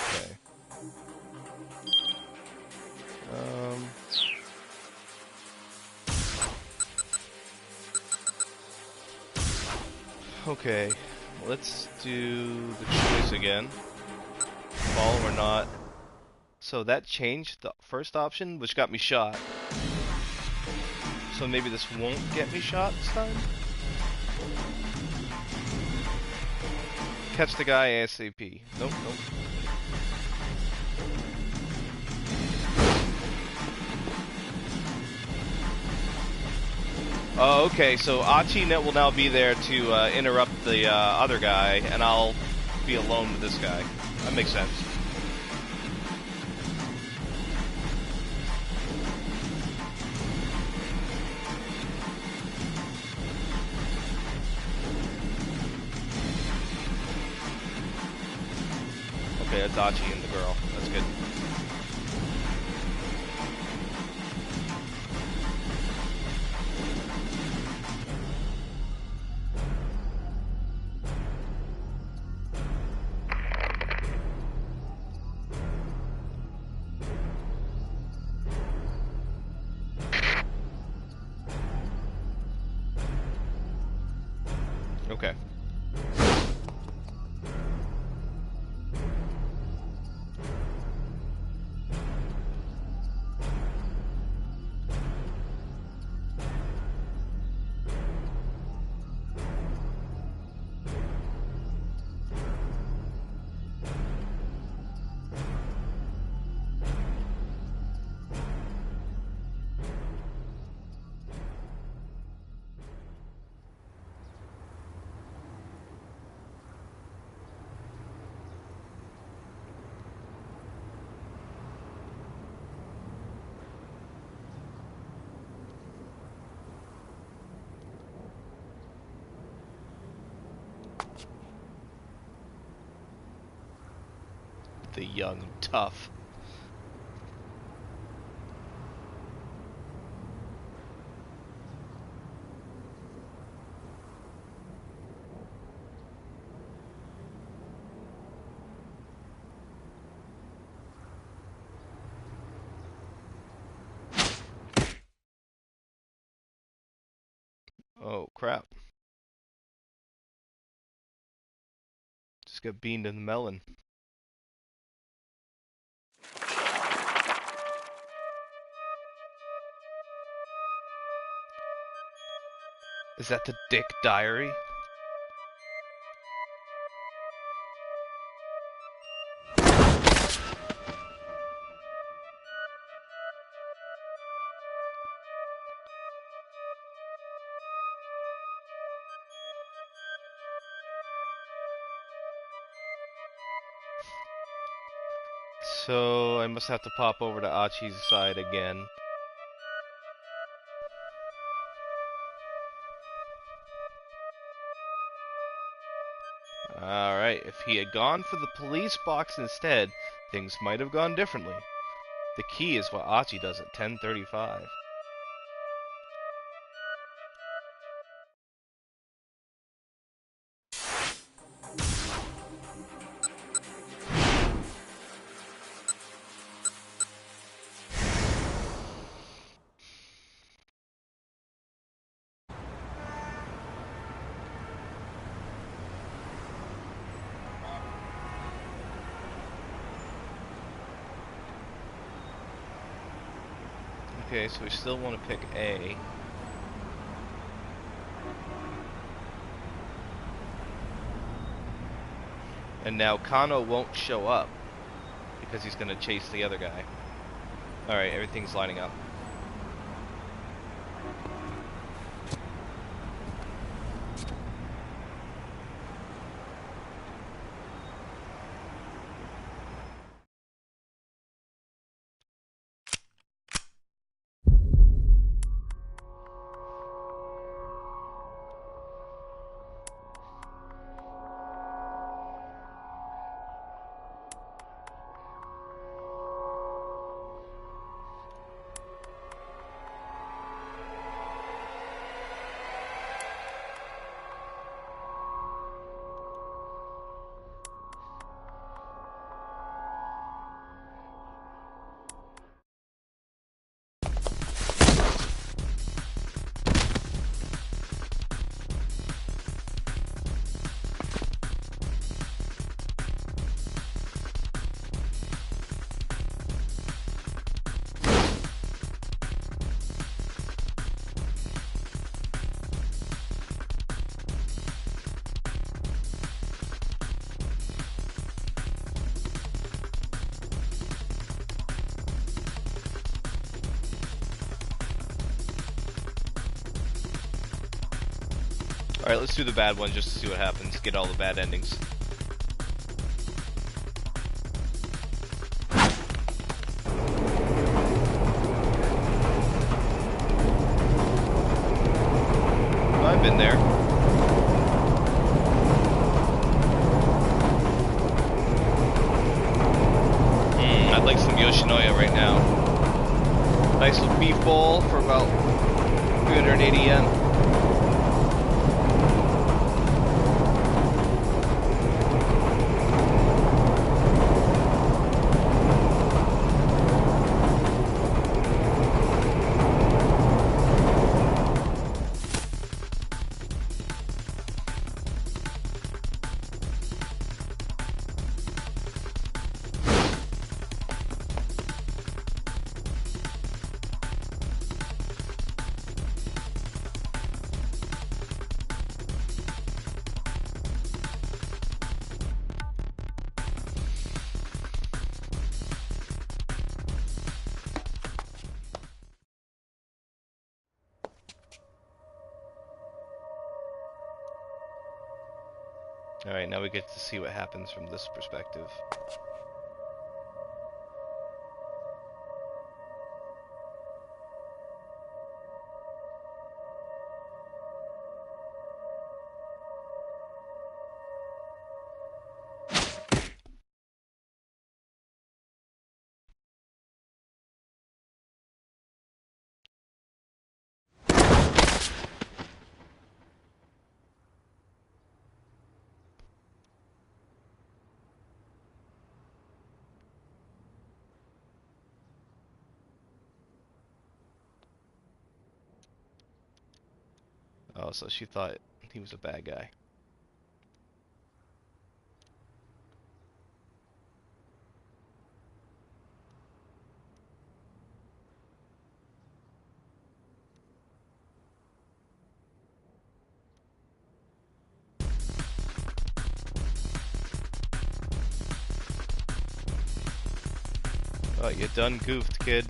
Okay. Um, okay. Let's do the choice again. Fall or not. So that changed the first option, which got me shot. So maybe this won't get me shot this time? Catch the guy ASAP. Nope, nope. Oh, okay, so Achi will now be there to interrupt the other guy, and I'll be alone with this guy. That makes sense. Okay, that's Achi and the girl. That's good. Okay. The young tough. Oh, crap. Just got beamed in the melon. Is that the Dick Diary? So I must have to pop over to Achi's side again. Alright, if he had gone for the police box instead, things might have gone differently. The key is what Achi does at 10:35. Okay, so we still want to pick A. And now Kano won't show up because he's going to chase the other guy. Alright, everything's lining up. Alright, let's do the bad one just to see what happens. Get all the bad endings. I've been there. I'd like some Yoshinoya right now. Nice little beef bowl for about 380 yen. Alright, now we get to see what happens from this perspective. Oh, so she thought he was a bad guy. Oh, you done goofed, kid.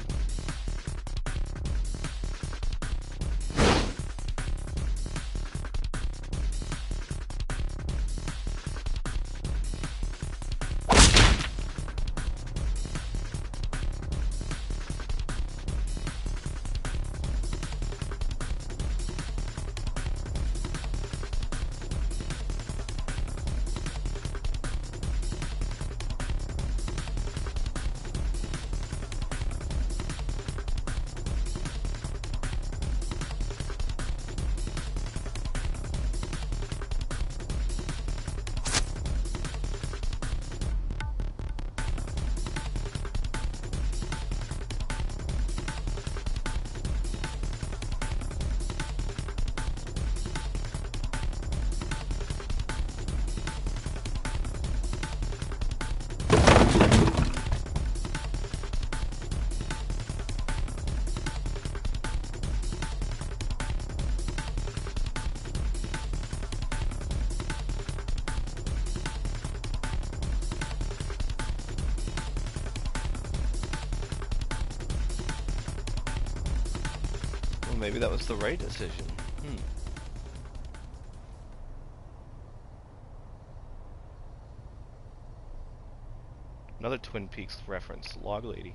maybe that was the right decision. Another Twin Peaks reference, Log Lady.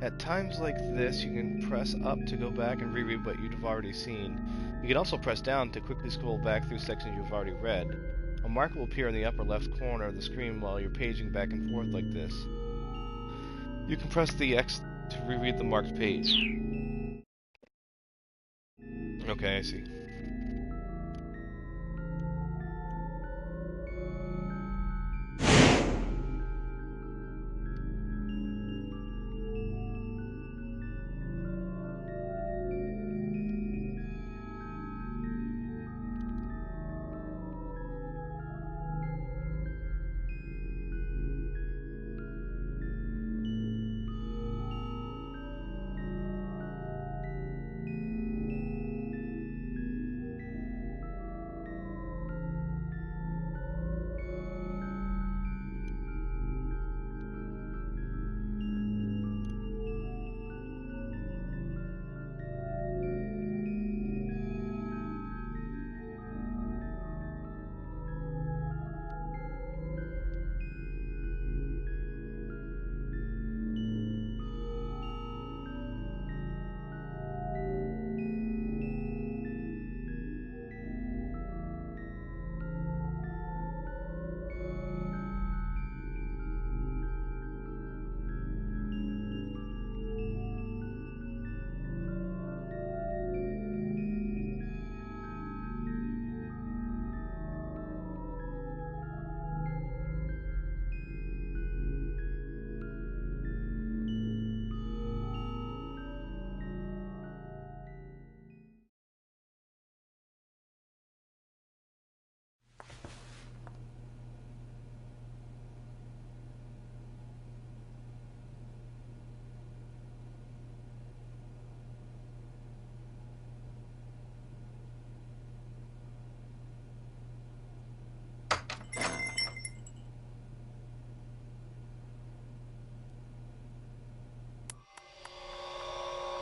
At times like this, you can press up to go back and reread what you've already seen. You can also press down to quickly scroll back through sections you've already read. A mark will appear in the upper left corner of the screen while you're paging back and forth like this. You can press the X to reread the marked page. Okay, I see.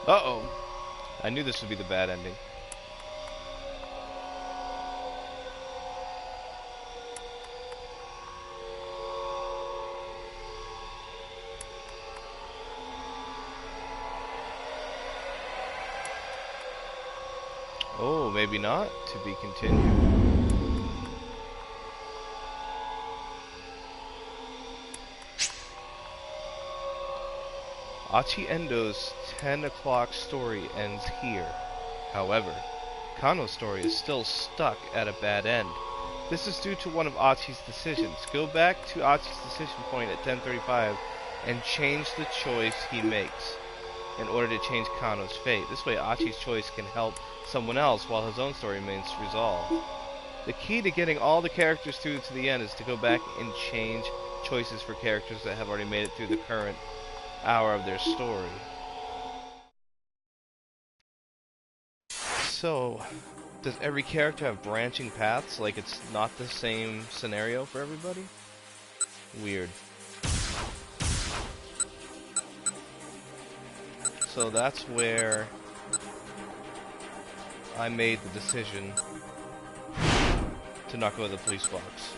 Uh-oh. I knew this would be the bad ending. Oh, maybe not. To be continued. Achi Endo's 10 o'clock story ends here. However, Kano's story is still stuck at a bad end. This is due to one of Achi's decisions. Go back to Achi's decision point at 10:35 and change the choice he makes in order to change Kano's fate. This way, Achi's choice can help someone else while his own story remains resolved. The key to getting all the characters through to the end is to go back and change choices for characters that have already made it through the current hour of their story. So, does every character have branching paths? Like it's not the same scenario for everybody? Weird. So that's where I made the decision to not go to the police box.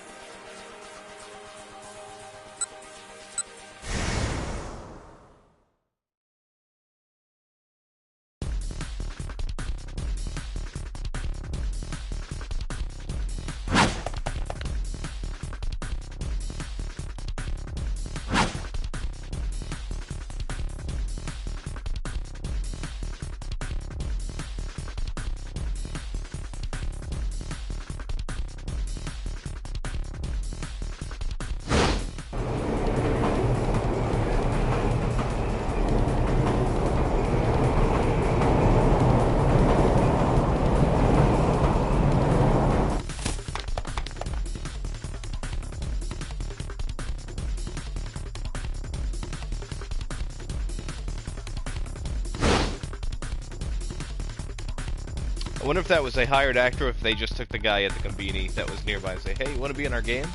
I wonder if that was a hired actor or if they just took the guy at the conveni that was nearby and say, hey, you want to be in our game?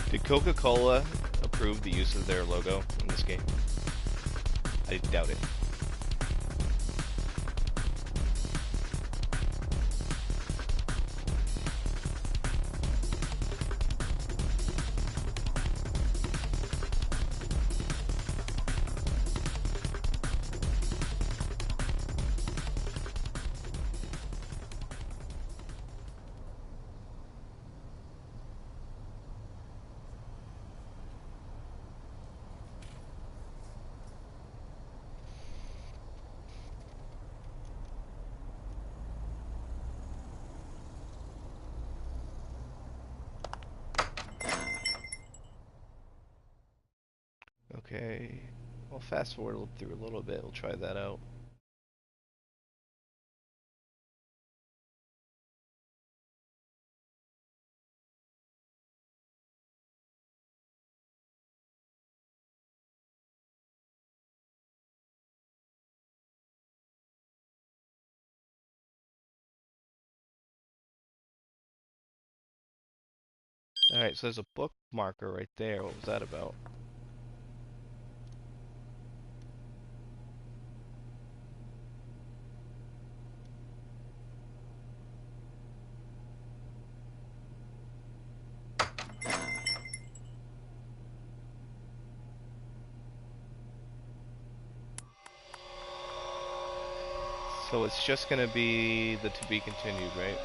Did Coca-Cola approve the use of their logo in this game? I doubt it. Okay, I'll fast forward through a little bit. We'll try that out. Alright, so there's a book marker right there. What was that about? So it's just gonna be the to be continued, right?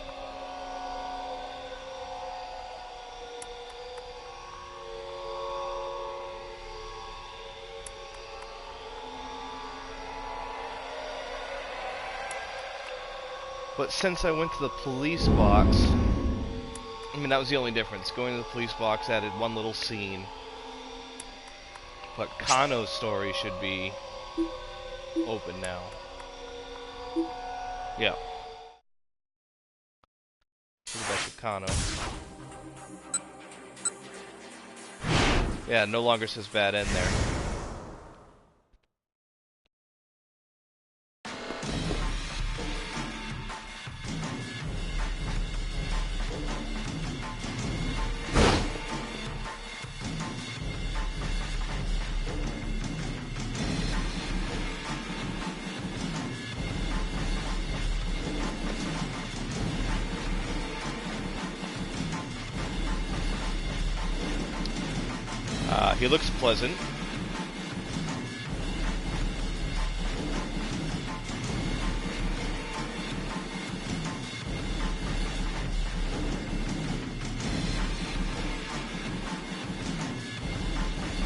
But since I went to the police box, I mean, that was the only difference. Going to the police box added one little scene. But Kano's story should be open now. Yeah. Go back to Kano. Yeah, no longer says bad end there. He looks pleasant.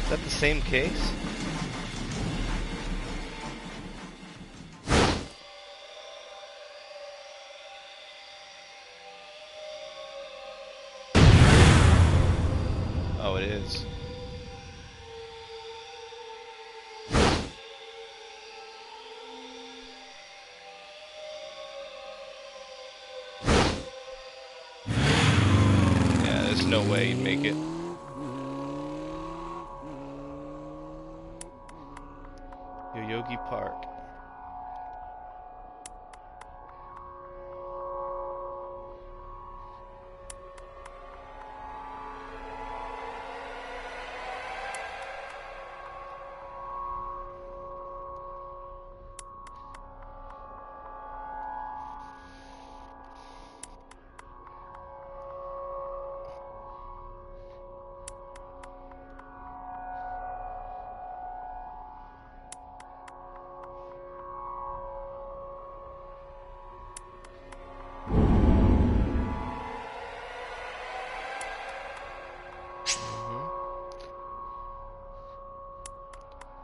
Is that the same case? Oh, it is. Yeah, there's no way you'd make it. Yoyogi Park.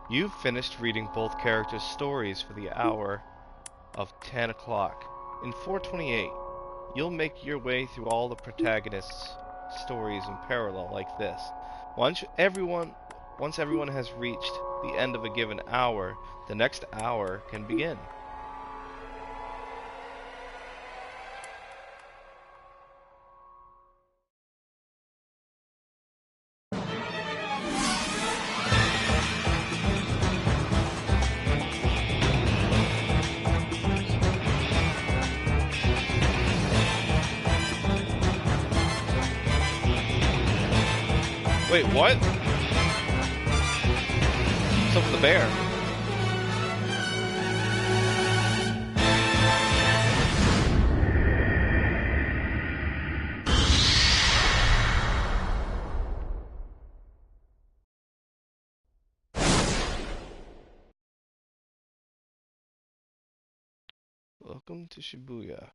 You've finished reading both characters' stories for the hour of 10 o'clock. In 428, you'll make your way through all the protagonists' stories in parallel like this. Once everyone has reached the end of a given hour, the next hour can begin. Wait, what? What's up with the bear? Welcome to Shibuya.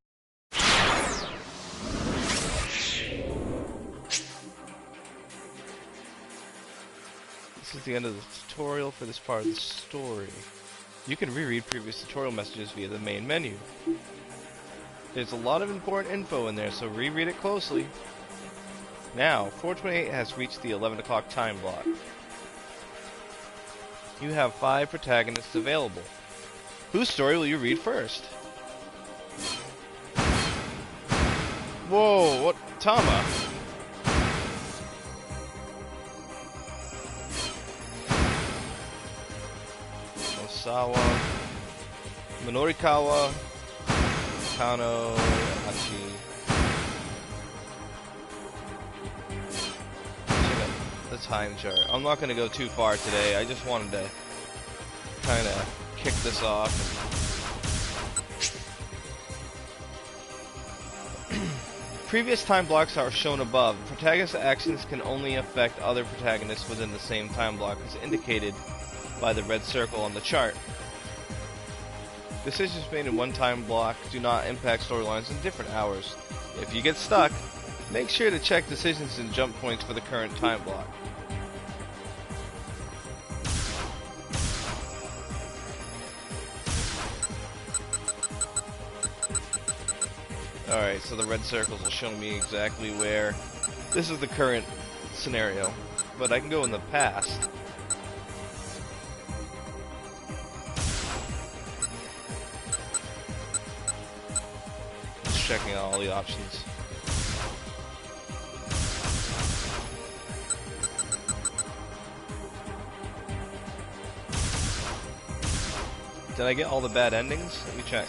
This is the end of the tutorial for this part of the story. You can reread previous tutorial messages via the main menu. There's a lot of important info in there, so reread it closely. Now, 428 has reached the 11 o'clock time block. You have 5 protagonists available. Whose story will you read first? Whoa, what? Tama? Osawa, Minorikawa, Kano, Hachi. Check out the time chart. I'm not going to go too far today. I just wanted to kind of kick this off. Previous time blocks are shown above. Protagonist actions can only affect other protagonists within the same time block, as indicated by the red circle on the chart. Decisions made in one time block do not impact storylines in different hours. If you get stuck, make sure to check decisions and jump points for the current time block. Alright, so the red circles will show me exactly where... This is the current scenario, but I can go in the past. Just checking out all the options. Did I get all the bad endings? Let me check.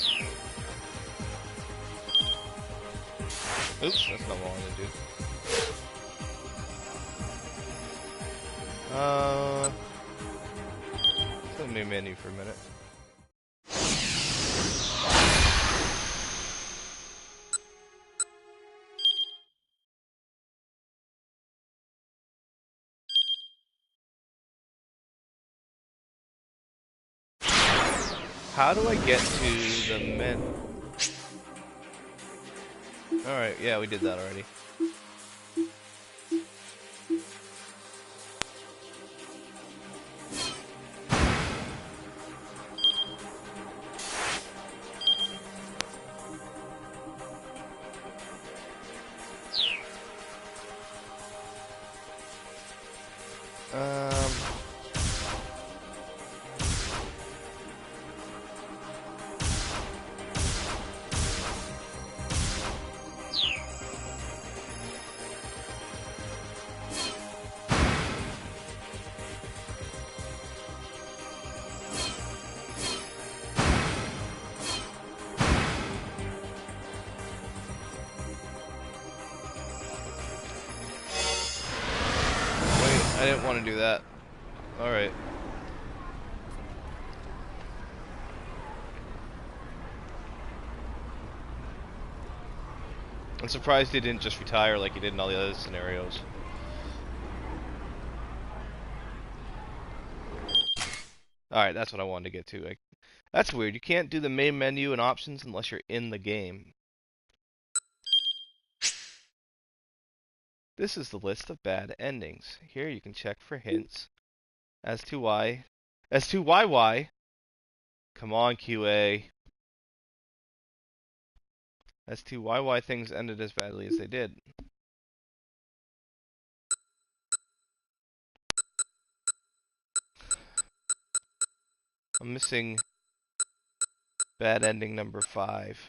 Oops, that's not what I wanted to do. Let me menu for a minute. How do I get to the menu? Alright, yeah, we did that already. I didn't want to do that. Alright. I'm surprised he didn't just retire like he did in all the other scenarios. Alright, that's what I wanted to get to. That's weird. You can't do the main menu and options unless you're in the game. This is the list of bad endings. Here you can check for hints as to why. As to why. Come on, QA. As to why things ended as badly as they did. I'm missing bad ending number 5.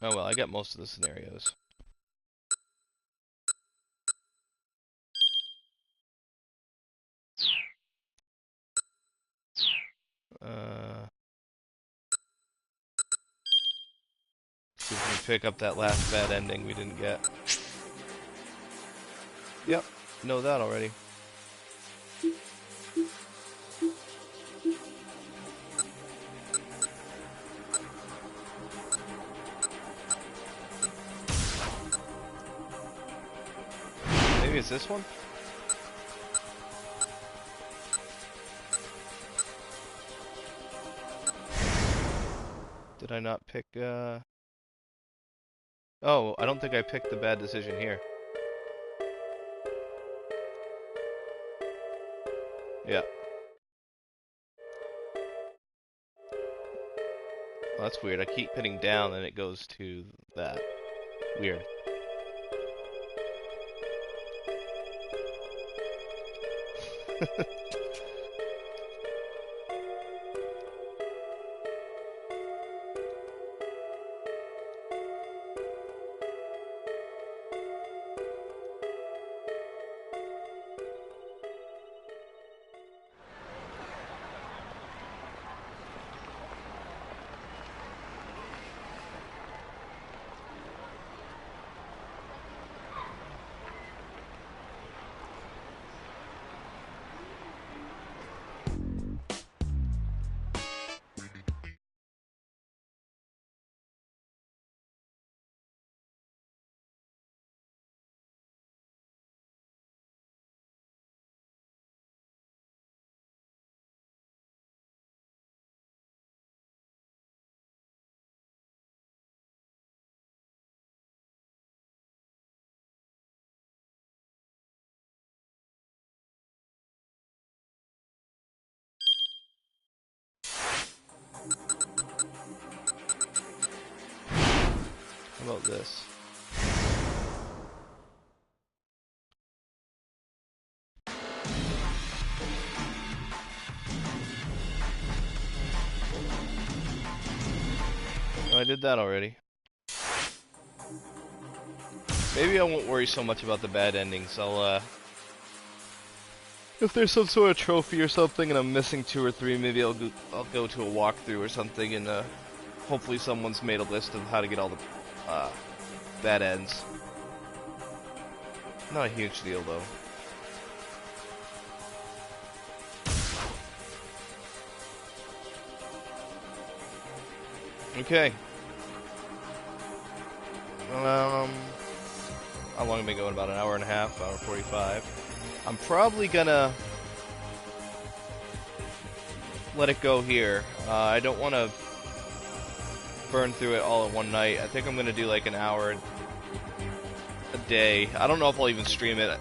Oh well, I got most of the scenarios. See if we can pick up that last bad ending we didn't get. Yep, know that already. Maybe it's this one? Did I not pick, Oh, I don't think I picked the bad decision here. Yeah. Well, that's weird. I keep hitting down and it goes to that. Weird. about this? Oh, I did that already. Maybe I won't worry so much about the bad endings. If there's some sort of trophy or something and I'm missing 2 or 3, maybe I'll go to a walkthrough or something, and hopefully someone's made a list of how to get all the bad ends. Not a huge deal though. Okay. How long have I been going? About an hour and a half, hour 45. I'm probably gonna let it go here. I don't want to burn through it all in one night. I think I'm gonna do like an hour a day. I don't know if I'll even stream it.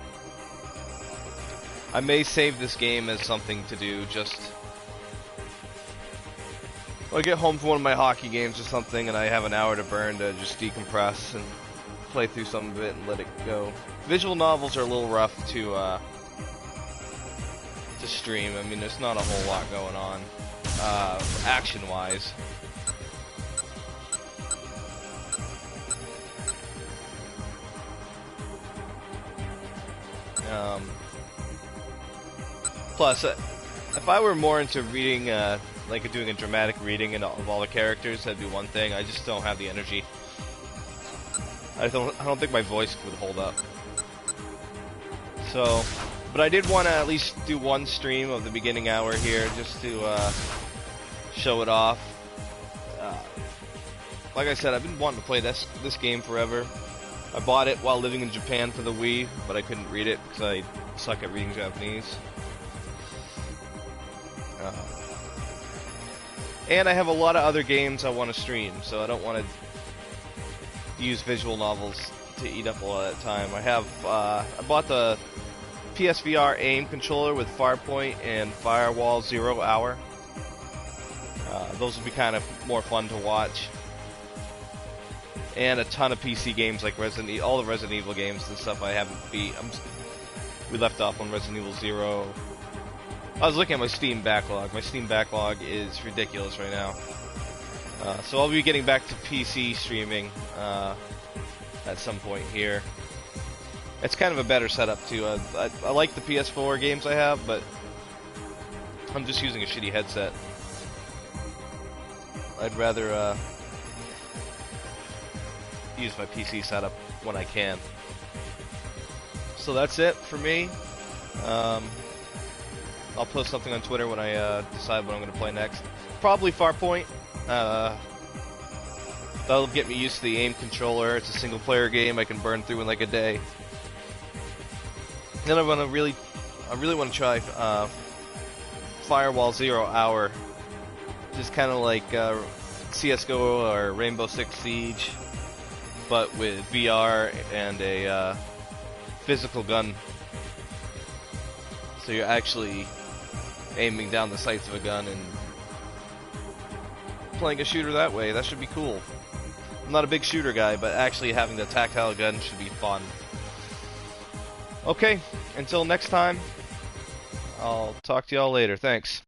I may save this game as something to do just when I get home from one of my hockey games or something and I have an hour to burn to just decompress and play through some of it and let it go. Visual novels are a little rough to stream. I mean, there's not a whole lot going on action-wise. Plus, if I were more into reading, like doing a dramatic reading of all the characters, that'd be one thing. I just don't have the energy. I don't think my voice would hold up. So, but I did want to at least do one stream of the beginning hour here, just to show it off. Like I said, I've been wanting to play this game forever. I bought it while living in Japan for the Wii, but I couldn't read it because I suck at reading Japanese. And I have a lot of other games I want to stream, so I don't want to use visual novels to eat up a lot of that time. I bought the PSVR aim controller with Farpoint and Firewall 0 Hour. Those will be kind of more fun to watch. And a ton of PC games like all the Resident Evil games and stuff I haven't beat. We left off on Resident Evil 0. I was looking at my Steam backlog. My Steam backlog is ridiculous right now. So I'll be getting back to PC streaming at some point here. It's kind of a better setup too. I like the PS4 games I have, but I'm just using a shitty headset. I'd rather use my PC setup when I can. So that's it for me. I'll post something on Twitter when I decide what I'm going to play next. Probably Farpoint. That'll get me used to the aim controller. It's a single player game I can burn through in like a day. Then I really want to try Firewall 0 Hour. Just kind of like CSGO or Rainbow Six Siege, but with VR and a physical gun. So you're actually aiming down the sights of a gun and playing a shooter that way. That should be cool. I'm not a big shooter guy, but actually having the tactile gun should be fun. Okay, until next time, I'll talk to y'all later. Thanks.